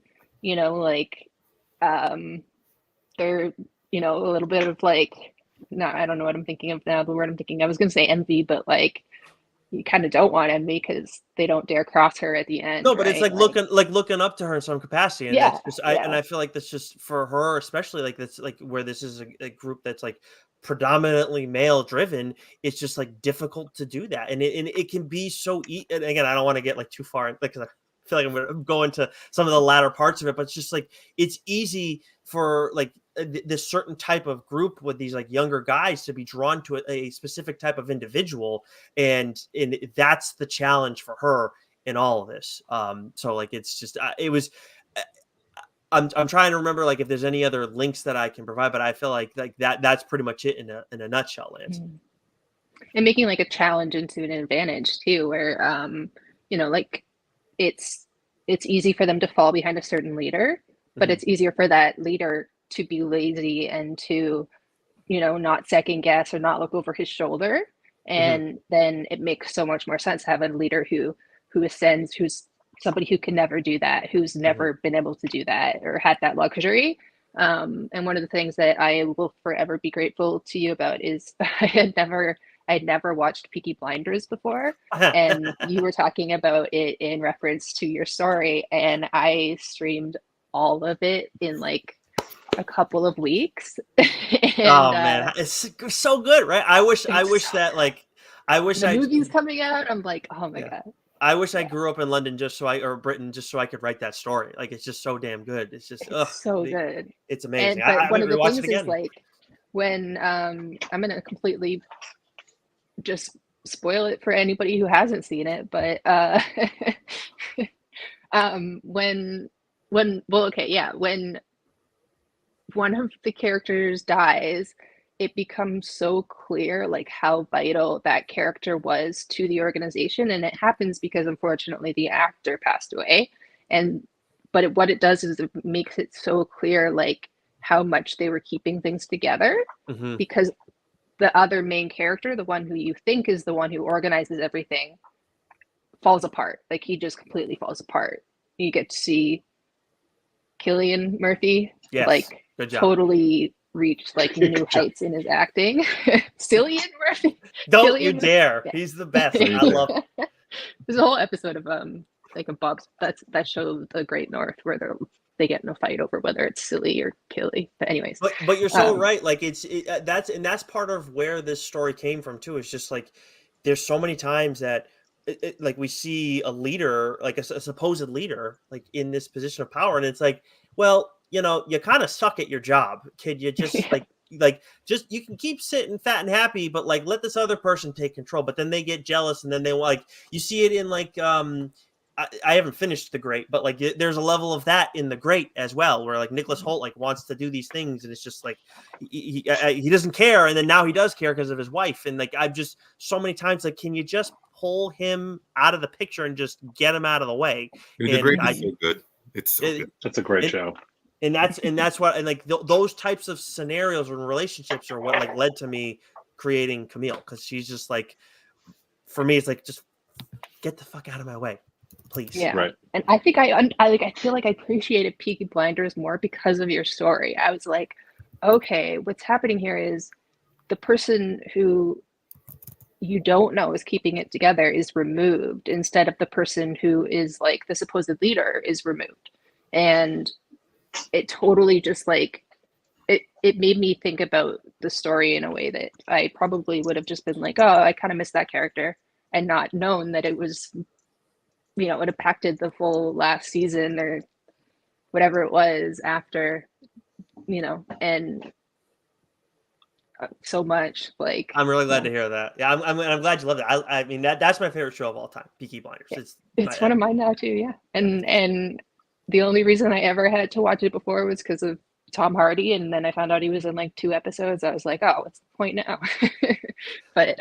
they're a little bit of like, no, I don't know what I'm thinking of now. The word I'm thinking, I was going to say envy, but like you kind of don't want envy because they don't dare cross her at the end. No, but right? It's like looking up to her in some capacity. And yeah, that's just, I feel like that's just for her, especially like that's like where this is a group that's like predominantly male driven. It's just like difficult to do that. And it can be so and again, I don't want to get like too far because I feel like I'm going to go into some of the latter parts of it, but it's just like, it's easy for like this certain type of group with these like younger guys to be drawn to a specific type of individual. And that's the challenge for her in all of this. So like, it's just, it was, I'm trying to remember like if there's any other links that I can provide, but I feel like that's pretty much it in a nutshell, Lance. And making like a challenge into an advantage too, where, like it's easy for them to fall behind a certain leader, but it's easier for that leader to be lazy and to, not second guess or not look over his shoulder. And then it makes so much more sense to have a leader who ascends, who's somebody who can never do that, who's never been able to do that or had that luxury. And one of the things that I will forever be grateful to you about is I had never watched Peaky Blinders before, and you were talking about it in reference to your story, and I streamed all of it in like a couple of weeks. And, man, it's so good, right? I wish that like I wish the movie's coming out. I'm like, oh my god. I wish I grew up in London or Britain just so I could write that story. Like it's just so damn good. It's just so good. It's amazing. But one of the things is like when I'm gonna completely just spoil it for anybody who hasn't seen it, but when one of the characters dies, it becomes so clear like how vital that character was to the organization. And it happens because unfortunately the actor passed away. But what it does is it makes it so clear like how much they were keeping things together, because the other main character, the one who you think is the one who organizes everything, falls apart. Like he just completely falls apart. You get to see Cillian Murphy like totally reach like new heights in his acting. Cillian Murphy. Don't Cillian you dare. Yeah. He's the best. I love it. There's a whole episode of like a Bob's that show The Great North where they get in a fight over whether it's silly or killy. But anyways. But you're so right. Like that's part of where this story came from too. It's just like there's so many times that like we see a leader, like a supposed leader, like in this position of power, and it's like, well, you kind of suck at your job, kid. You just just you can keep sitting fat and happy, but like let this other person take control. But then they get jealous, and then they like you see it in like I haven't finished The Great, but like there's a level of that in The Great as well, where like Nicholas Hoult like wants to do these things, and it's just like he doesn't care, and then now he does care because of his wife, and like I've just so many times like, can you just pull him out of the picture and just get him out of the way? The Great is so good. It's so good. It's a great show. And that's what, and like those types of scenarios and relationships are what like led to me creating Camille, because she's just like, for me, it's like, just get the fuck out of my way, please. Yeah. Right. And I think I feel like I appreciated Peaky Blinders more because of your story. I was like, okay, what's happening here is the person who you don't know is keeping it together is removed, instead of the person who is like the supposed leader is removed. And it totally just like, it made me think about the story in a way that I probably would have just been like, oh, I kind of missed that character, and not known that it was, it impacted the full last season or whatever it was after, and so much. Like, I'm really glad to hear that. Yeah, I'm glad you love it. I mean, that's my favorite show of all time, Peaky Blinders. Yeah. It's one of mine now too. Yeah, and the only reason I ever had to watch it before was because of Tom Hardy, and then I found out he was in like 2 episodes. I was like, oh, what's the point now? But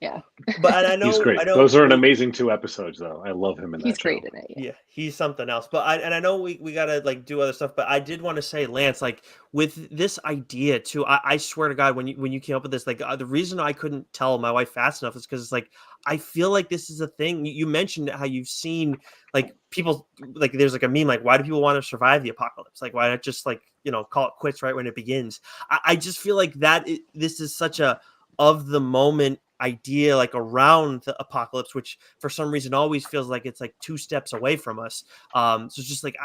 yeah. But I know he's great. Those are an amazing 2 episodes, though. I love him in that. He's show. great in it. Yeah, he's something else. But I know we gotta like do other stuff. But I did want to say, Lance, like with this idea too, I swear to God, when you came up with this, like the reason I couldn't tell my wife fast enough is because it's like, I feel like this is a thing. You mentioned how you've seen like people, like there's like a meme, like why do people want to survive the apocalypse? Like why not just like, call it quits right when it begins? I just feel like this is such a of the moment idea, like around the apocalypse, which for some reason always feels like it's like 2 steps away from us. So it's just like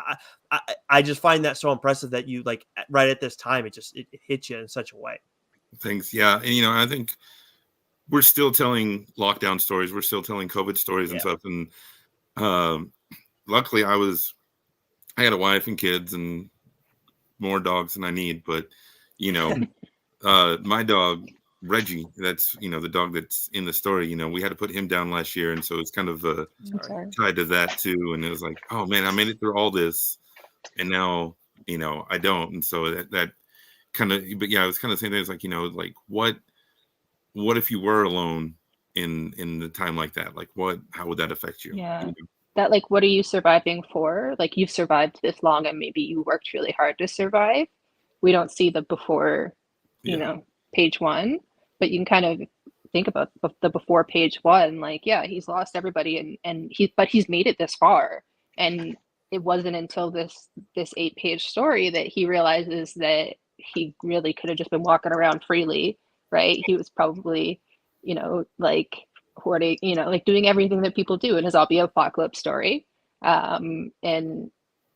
I just find that so impressive that you like right at this time it hits you in such a way. Thanks. Yeah, and I think we're still telling lockdown stories, we're still telling COVID stories and stuff, and luckily I had a wife and kids and more dogs than I need, but my dog Reggie, that's the dog that's in the story, we had to put him down last year, and so it's kind of tied to that too. And it was like, oh man, I made it through all this, and now I don't. And so that kind of, but yeah, it was kind of the same thing. It's like, like what if you were alone in the time like that? Like how would that affect you? Yeah. That like, what are you surviving for? Like, you've survived this long and maybe you worked really hard to survive. We don't see the before, page 1, but you can kind of think about the before page 1, like, yeah, he's lost everybody but he's made it this far. And it wasn't until this 8-page story that he realizes that he really could have just been walking around freely, right? He was probably, like hoarding, like doing everything that people do in a zombie apocalypse story. And,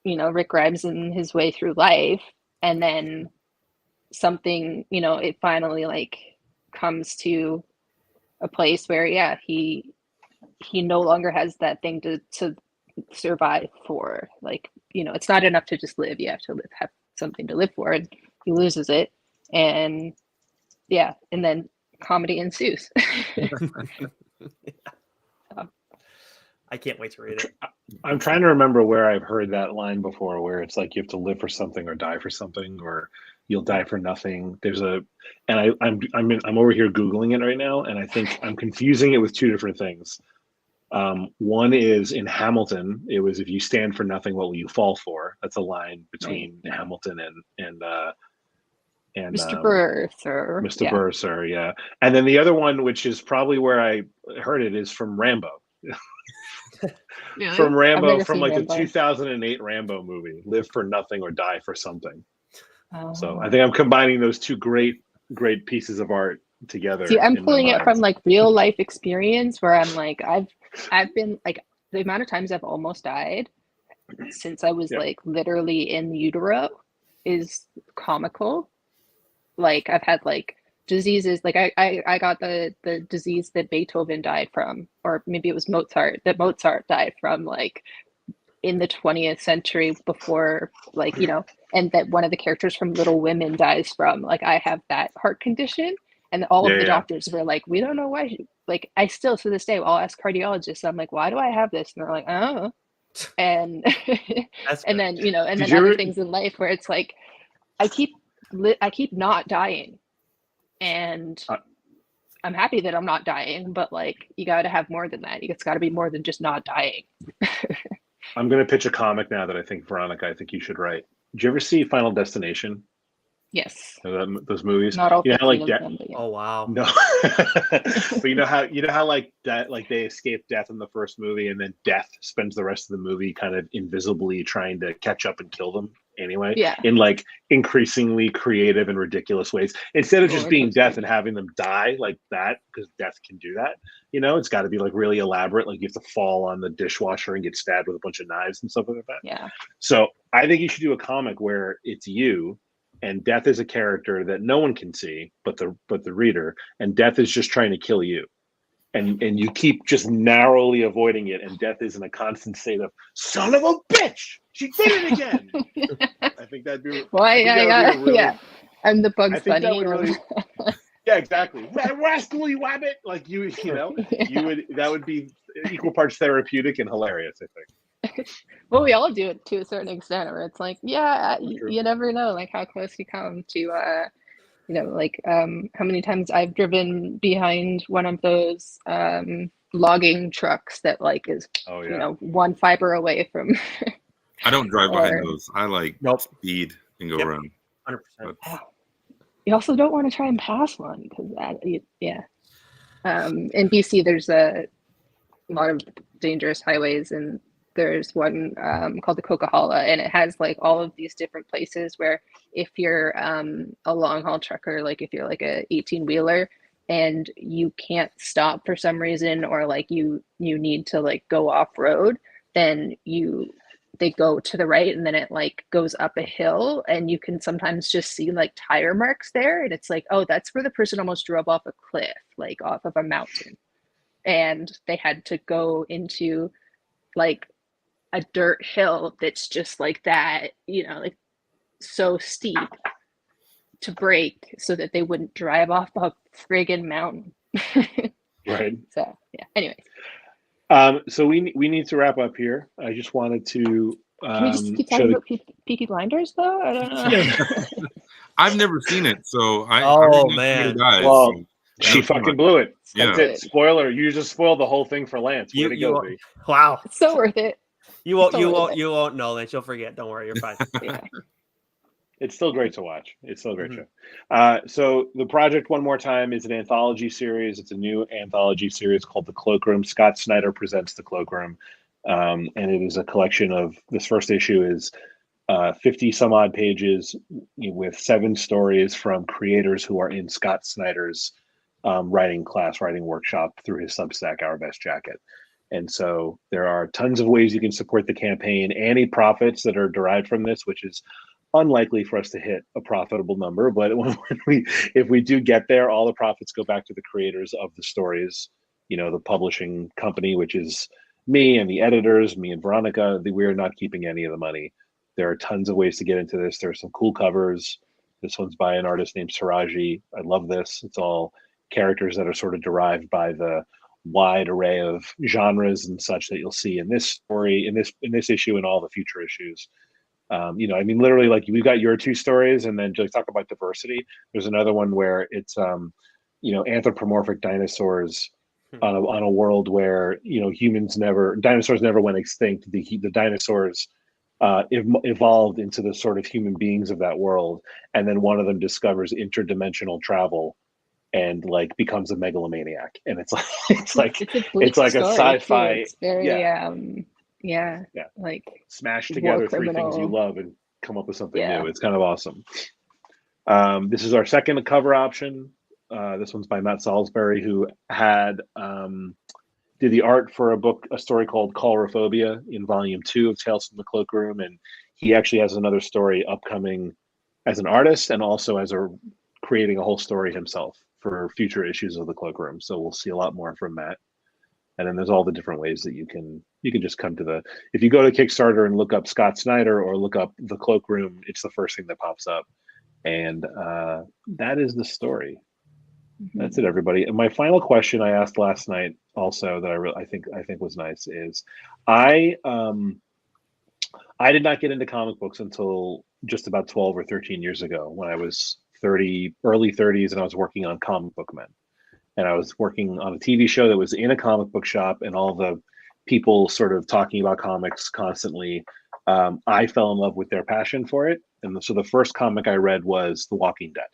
Rick Grimes in his way through life, and then something, it finally like comes to a place where, yeah, he no longer has that thing to survive for. Like, it's not enough to just live. You have to have something to live for, and he loses it. And yeah, and then comedy ensues. I can't wait to read it. I'm trying to remember where I've heard that line before, where it's like you have to live for something or die for something, or you'll die for nothing. I'm over here Googling it right now, and I think I'm confusing it with 2 different things. One is in Hamilton, it was, if you stand for nothing, what will you fall for? That's a line between Hamilton and Mr. Bursar. Mr. Bursar, yeah. And then the other one, which is probably where I heard it, is from Rambo. Really? From Rambo, from like Rambo. the 2008 Rambo movie, live for nothing or die for something. Oh. So I think I'm combining those 2 great pieces of art together. See, I'm pulling it from like real life experience, where I'm like, I've been like, the amount of times I've almost died since I was like literally in utero is comical. Like, I've had like diseases, like I got the disease that Beethoven died from, or maybe it was Mozart died from, like in the 20th century, before, like, and that one of the characters from Little Women dies from. Like, I have that heart condition, and all of the doctors were like, we don't know why. Like, I still to this day, I'll ask cardiologists, I'm like, why do I have this? And they're like, oh. And and then and then other things in life where it's like, I keep not dying, and I'm happy that I'm not dying, but like, you got to have more than that. It's got to be more than just not dying. I'm going to pitch a comic now that I think, Veronica, you should write. Did you ever see Final Destination? Yes. Those movies. Not all You know how, 15 like of them, but yeah. Oh wow. no, but you know how like that, like they escape death in the first movie, and then death spends the rest of the movie kind of invisibly trying to catch up and kill them anyway, Yeah. in like increasingly creative and ridiculous ways. Instead of just Roller being coaster. death and having them die like that, because death can do that. You know, it's got to be like really elaborate. Like you have to fall on the dishwasher and get stabbed with a bunch of knives and stuff like that. Yeah. So I think you should do a comic where it's you, and death is a character that no one can see but the reader, and death is just trying to kill you, and you keep just narrowly avoiding it, and death is in a constant state of son of a bitch, she did it again. I think that'd be Why? Yeah. I'm the I Bugs think that Bunny. would really yeah, exactly. Rascal, you wabbit. Like you know, you would, that would be equal parts therapeutic and hilarious, I think. Well, we all do it to a certain extent, where it's like, yeah, True. you never know, like how close you come to, like how many times I've driven behind one of those logging trucks that like is, Oh yeah. one fiber away from. I don't drive behind Or- those. I like Nope. speed and go Yep. around. 100%. You also don't want to try and pass one because yeah. In BC, there's a lot of dangerous highways, and there's one called the Coquihalla, and it has like all of these different places where if you're a long haul trucker, like if you're like a 18-wheeler and you can't stop for some reason, or like you need to like go off road, then they go to the right, and then it like goes up a hill, and you can sometimes just see like tire marks there, and it's like, oh, that's where the person almost drove off a cliff, like off of a mountain, and they had to go into like a dirt hill that's just like that, like so steep to brake so that they wouldn't drive off a friggin' mountain. Right. So yeah. Anyways, so we need to wrap up here. I just wanted to can we just keep talking about Peaky Blinders though? I don't know. I've never seen it, so I Oh, already know man. somebody dies, Well, so- she fucking blew it. Yeah. That's it. Spoiler. You just spoiled the whole thing for Lance. Way to go, B. Wow. It's so worth it. You won't Totally. know, Lance. You'll forget. Don't worry, you're fine. Yeah. It's still great to watch. It's still a great show. So the project, one more time, is an anthology series. It's a new anthology series called The Cloakroom. Scott Snyder Presents The Cloakroom. And it is a collection of, this first issue is 50 some odd pages with 7 stories from creators who are in Scott Snyder's writing workshop through his Substack, Our Best Jacket. And so there are tons of ways you can support the campaign. Any profits that are derived from this, which is unlikely for us to hit a profitable number, but if we do get there, all the profits go back to the creators of the stories, the publishing company, which is me and the editors, me and Veronica. We're not keeping any of the money. There are tons of ways to get into this. There's some cool covers. This one's by an artist named Siraji. I love this. It's all characters that are sort of derived by the wide array of genres and such that you'll see in this story, in this issue, and all the future issues. Literally, like, we've got your 2 stories, and then just talk about diversity. There's another one where it's anthropomorphic dinosaurs on a world where dinosaurs never went extinct. The dinosaurs evolved into the sort of human beings of that world, and then one of them discovers interdimensional travel and like becomes a megalomaniac, and it's like a sci-fi. It's very like smash together 3 things you love and come up with something new. It's kind of awesome. This is our second cover option. This one's by Matt Salisbury, who had did the art for a story called Calorophobia in volume 2 of Tales from the Cloakroom, and he actually has another story upcoming as an artist and also as creating a whole story himself for future issues of the Cloakroom. So we'll see a lot more from Matt. And then there's all the different ways that you can just come to if you go to Kickstarter and look up Scott Snyder or look up the Cloakroom, it's the first thing that pops up. And that is the story. Mm-hmm. That's it, everybody. And my final question I asked last night also that I think was nice is I did not get into comic books until just about 12 or 13 years ago, when I was early 30s, and I was working on Comic Book Men. And I was working on a TV show that was in a comic book shop, and all the people sort of talking about comics constantly I fell in love with their passion for it. And so the first comic I read was The Walking Dead.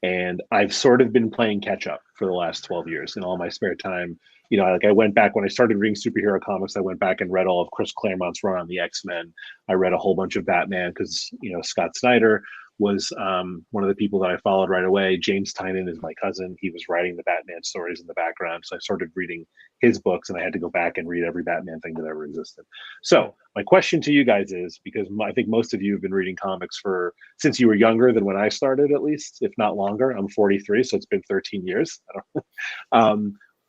And I've sort of been playing catch up for the last 12 years in all my spare time. You know, like I went back when I started reading superhero comics, I went back and read all of Chris Claremont's run on the X-Men. I read a whole bunch of Batman because, you know, Scott Snyder was one of the people that I followed right away. James Tynion is my cousin. He was writing the Batman stories in the background. So I started reading his books and I had to go back and read every Batman thing that ever existed. So my question to you guys is, because I think most of you have been reading comics since you were younger than when I started, at least, if not longer. I'm 43, so it's been 13 years.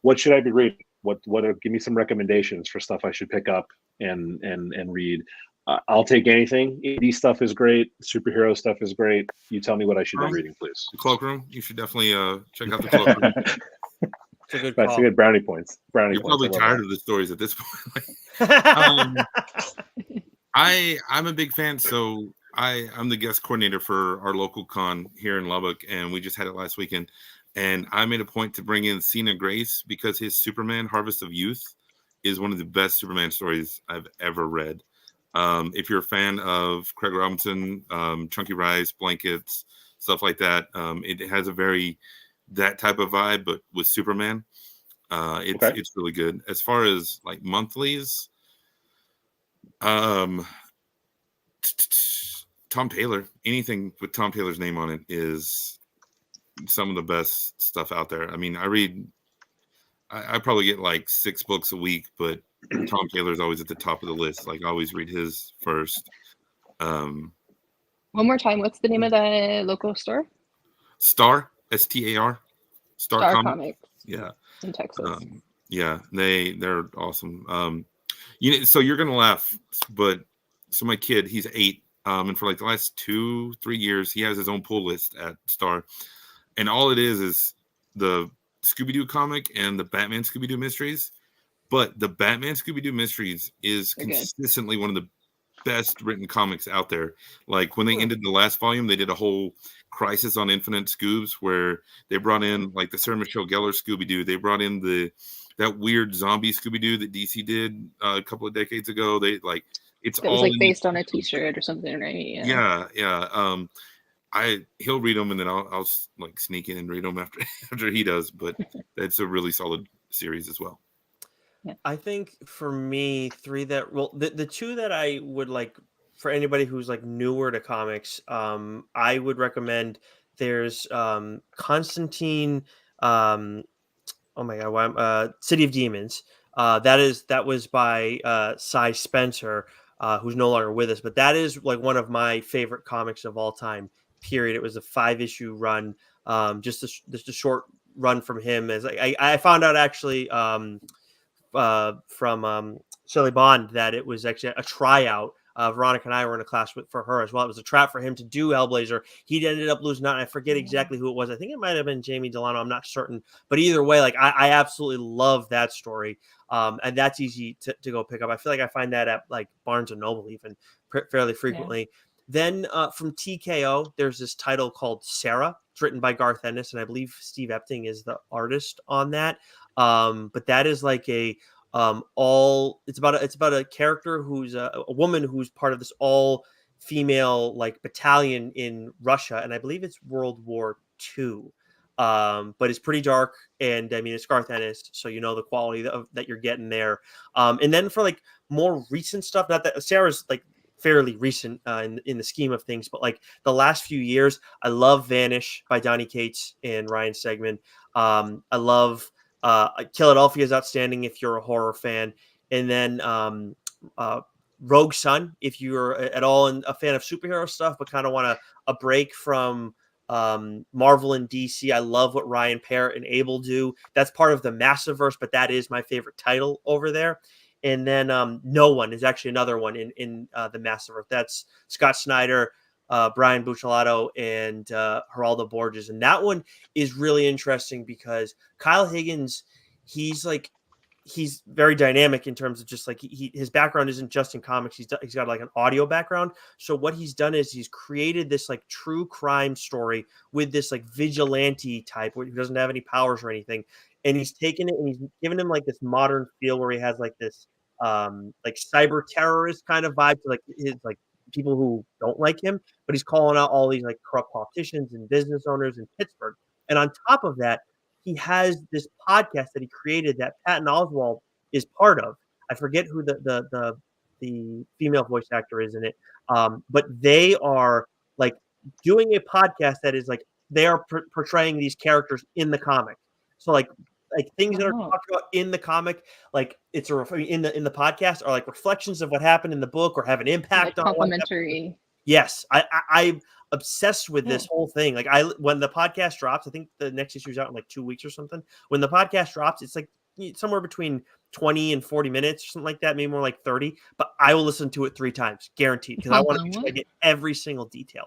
What should I be reading? Give me some recommendations for stuff I should pick up and read. I'll take anything. Indie stuff is great. Superhero stuff is great. You tell me what I should be reading, please. The Cloakroom. You should definitely check out the Cloakroom. It's a good call. That's a good brownie points. You're probably tired of the stories at this point. I'm a big fan. So I'm the guest coordinator for our local con here in Lubbock, and we just had it last weekend. And I made a point to bring in Cena Grace because his Superman Harvest of Youth is one of the best Superman stories I've ever read. If you're a fan of Craig Robinson, Chunky Rice, Blankets, stuff like that, it has a very that type of vibe, but with Superman, it's really good. As far as like monthlies, Tom Taylor, anything with Tom Taylor's name on it is some of the best stuff out there. I mean, I probably get like 6 books a week, but Tom Taylor's always at the top of the list. Like I always read his first. One more time, what's the name of the local store? Star, STAR. Star Comics. Yeah. In Texas. Yeah, they're awesome. So you're gonna laugh, but so my kid, he's 8, and for like the last 2-3 years, he has his own pull list at Star, and all it is the Scooby-Doo comic and the Batman Scooby-Doo mysteries. But the Batman Scooby-Doo mysteries is consistently one of the best written comics out there. Like when they ended the last volume, they did a whole Crisis on Infinite Scoobs where they brought in like the Sarah Michelle Gellar Scooby-Doo. They brought in that weird zombie Scooby-Doo that DC did a couple of decades ago. It was like based on a T-shirt or something, right? Yeah. He'll read them and then I'll like sneak in and read them after he does. But it's a really solid series as well. Yeah. I think for me, the 2 that I would like for anybody who's like newer to comics, I would recommend. There's Constantine. Oh my God, City of Demons. That was by Cy Spencer, who's no longer with us, but that is like one of my favorite comics of all time. Period. It was a 5-issue run, just a short run from him. As I found out actually from Shelley Bond that it was actually a tryout. Veronica and I were in a class for her as well. It was a trap for him to do Hellblazer. He ended up losing out. And I forget exactly who it was. I think it might have been Jamie Delano. I'm not certain. But either way, like I absolutely love that story. And that's easy to go pick up. I feel like I find that at like Barnes & Noble even fairly frequently. Yeah. Then from TKO, there's this title called Sarah. It's written by Garth Ennis, and I believe Steve Epting is the artist on that. But that is like it's about a character who's a woman who's part of this all female like battalion in Russia, and I believe it's World War II. But it's pretty dark, and I mean it's Garth Ennis, so you know the quality that you're getting there. And then for like more recent stuff, not that Sarah's like fairly recent in the scheme of things, but like the last few years, I love Vanish by Donny Cates and Ryan Stegman. I love Philadelphia is outstanding if you're a horror fan, and then Rogue Sun if you're at all a fan of superhero stuff but kind of want a break from Marvel and DC. I love what Ryan Parrott and Abel do. That's part of the Massiverse, but that is my favorite title over there. And then No One is actually another one in the Massiverse. That's Scott Snyder, Brian Buccellato, and Geraldo Borges. And that one is really interesting because Kyle Higgins, he's very dynamic in terms of just like his background isn't just in comics. He's got like an audio background. So what he's done is he's created this like true crime story with this like vigilante type who doesn't have any powers or anything. And he's taken it and he's given him like this modern feel where he has like this like cyber terrorist kind of vibe to like his like people who don't like him, but he's calling out all these like corrupt politicians and business owners in Pittsburgh. And on top of that, he has this podcast that he created that Patton Oswalt is part of. I forget who the female voice actor is in it, but they are like doing a podcast that is like they are portraying these characters in the comic. So like things that are talked about in the comic, like it's in the podcast are like reflections of what happened in the book or have an impact like on complimentary. Yes, I'm obsessed with this whole thing. Like when the podcast drops, I think the next issue is out in like 2 weeks or something. When the podcast drops, it's like somewhere between 20 and 40 minutes or something like that, maybe more like 30. But I will listen to it 3 times, guaranteed, because I want to make sure I get every single detail.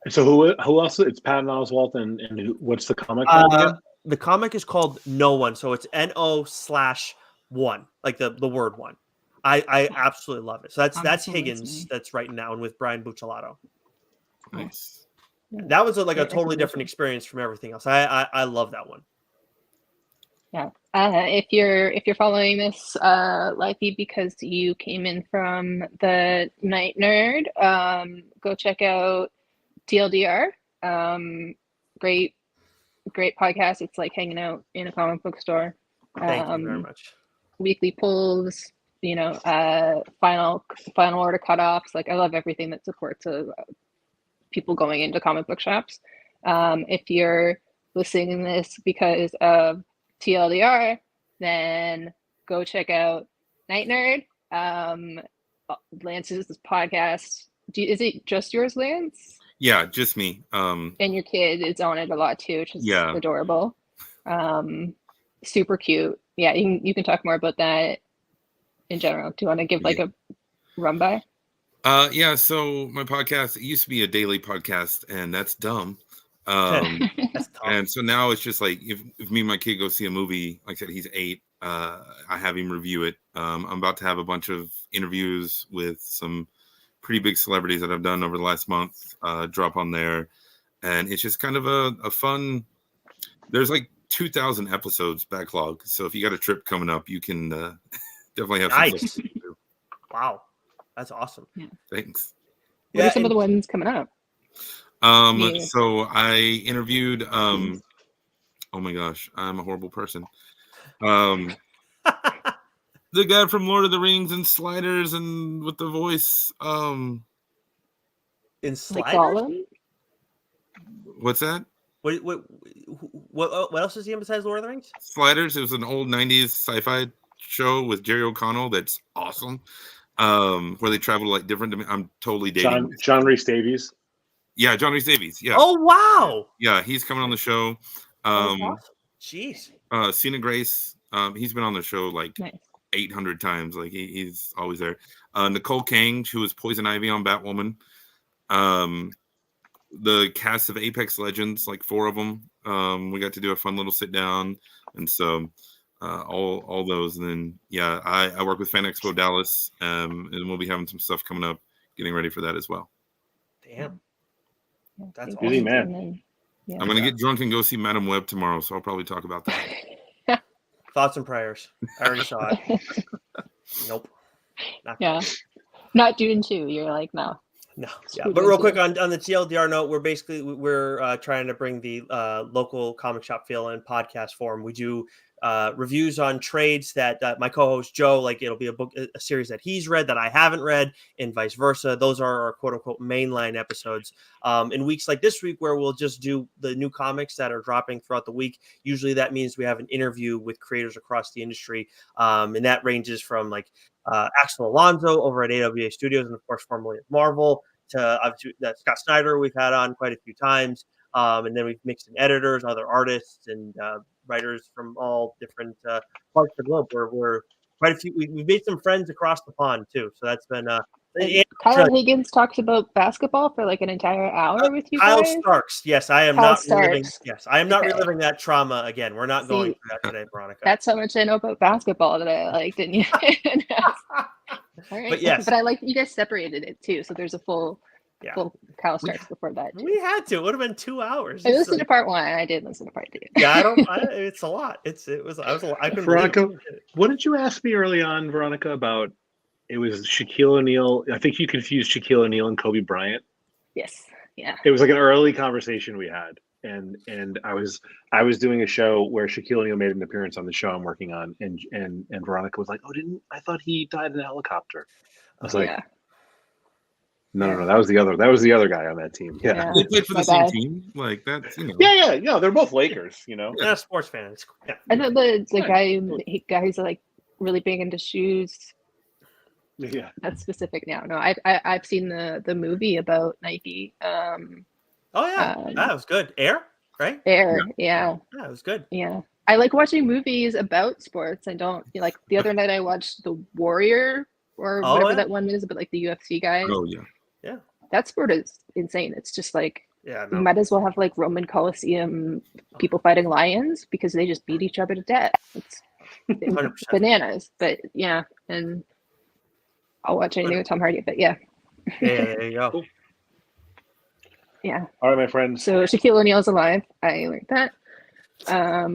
So who else? It's Patton Oswalt and what's the comic called again? The comic is called No One, so it's NO/1, like the word one. I absolutely love it. So that's Higgins that's writing that one with Brian Buccellato. Nice. That was a totally different experience from everything else. I love that one. Yeah. If you're following this live feed because you came in from the Night Nerd, go check out TLDR. Great podcast. It's like hanging out in a comic book store. Thank you very much. Weekly pulls, final order cutoffs. Like I love everything that supports people going into comic book shops. If you're listening to this because of TLDR, then go check out Night Nerd. Lance's podcast. Is it just yours, Lance? Yeah, just me. And your kid is on it a lot too, which is adorable. Super cute. Yeah, you can talk more about that in general. Do you want to give like a run by? Yeah, so my podcast, it used to be a daily podcast, and that's dumb. That's and so now it's just like if me and my kid go see a movie, like I said, he's 8, I have him review it. I'm about to have a bunch of interviews with some pretty big celebrities that I've done over the last month drop on there, and it's just kind of a fun. There's like 2,000 episodes backlog, so if you got a trip coming up, you can definitely have some stuff to do. Wow, that's awesome. Yeah. Thanks. What are some of the ones coming up? So I interviewed oh my gosh, I'm a horrible person. The guy from Lord of the Rings and Sliders and with the voice in Sliders? Like Gollum? What's that? What else is he in besides Lord of the Rings? Sliders. It was an old 90s sci-fi show with Jerry O'Connell that's awesome. Where they travel to like different I'm totally dating John Rhys Davies. Yeah, John Rhys Davies. Yeah. Oh wow. Yeah, he's coming on the show. Awesome. Jeez. Cena Grace. He's been on the show like 800 times. Like he's always there. Nicole Kang, who was Poison Ivy on Batwoman. The cast of Apex Legends, like 4 of them. We got to do a fun little sit down, and so all those. And then I work with Fan Expo Dallas, and we'll be having some stuff coming up, getting ready for that as well. Damn, that's busy, awesome. man. Yeah. I'm gonna get drunk and go see Madam Web tomorrow, so I'll probably talk about that. Thoughts and prayers. I already saw it. Nope. Not Dune 2. You're like, no. No. Yeah. But real quick on the TLDR note, we're trying to bring the local comic shop feel in podcast form. We do reviews on trades that my co-host Joe, like it'll be a series that he's read that I haven't read, and vice versa. Those are our quote unquote mainline episodes. In weeks like this week, where we'll just do the new comics that are dropping throughout the week. Usually that means we have an interview with creators across the industry, and that ranges from like Axel Alonso over at AWA Studios, and of course formerly at Marvel, to obviously that Scott Snyder we've had on quite a few times, and then we've mixed in editors, other artists, and writers from all different parts of the globe. We're quite a few. We've made some friends across the pond too, so that's been. Kyle Higgins talks about basketball for like an entire hour with you guys. Kyle Starks. Yes, I am Kyle not reliving. Starks. Yes, I am not reliving that trauma again. We're not going through that today, Veronica. That's how much I know about basketball that I like, didn't you? All right. But yes, but I like you guys separated it too, so there's a full Kyle Starks before that. We had to. It would have been 2 hours. I listened to part 1. I did listen to part 2. Yeah, it's a lot. I couldn't. Veronica, what did you ask me early on, Veronica, about it was Shaquille O'Neal. I think you confused Shaquille O'Neal and Kobe Bryant. Yes. Yeah. It was like an early conversation we had, and I was doing a show where Shaquille O'Neal made an appearance on the show I'm working on, and Veronica was like, "Oh, I thought he died in a helicopter?" I was like, Yeah. No, that was the other guy on that team. Yeah, Yeah. They played for My the same bad. team. Like that's yeah. They're both Lakers. Not a sports fan. Yeah. I know the guy who's like really big into shoes. Yeah. That's specific now. No, I've seen the movie about Nike. Oh yeah, that was good. Air, right? Air. Yeah. Yeah, it was good. Yeah. I like watching movies about sports. I don't like the other night I watched The Warrior or whatever that one is, but like the UFC guys. Oh yeah. Yeah. That sport is insane. It's just like Yeah. you might as well have like Roman Coliseum people fighting lions because they just beat each other to death. It's 100%. bananas. But yeah, and I'll watch anything with Tom Hardy. But yeah. Yeah, there you go. Cool. Yeah. All right, my friends. So Shaquille O'Neal's alive. I learned that.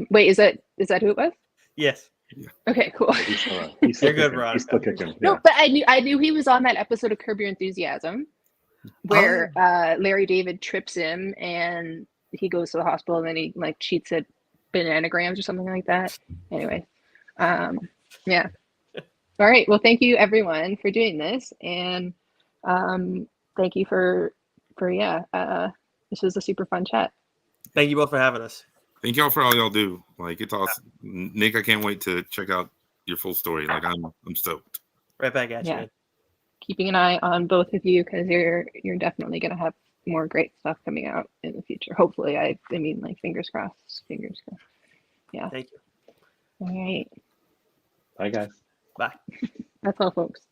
Wait, is that who it was? Yes. Okay, cool. He's still You're kicking. good, Veronica. He's still kicking. No, Yeah. but I knew he was on that episode of Curb Your Enthusiasm where Larry David trips him and he goes to the hospital and then he like cheats at bananagrams or something like that. Anyway, yeah. All right. Well, thank you everyone for doing this, and thank you for this was a super fun chat. Thank you both for having us. Thank y'all for all y'all do. Like it's awesome. Nick, I can't wait to check out your full story. Like I'm stoked. Right back at you, Yeah. man. Keeping an eye on both of you because you're definitely gonna have more great stuff coming out in the future. Hopefully, I mean like fingers crossed. Fingers crossed. Yeah. Thank you. All right. Bye, guys. Bye. That's all, folks.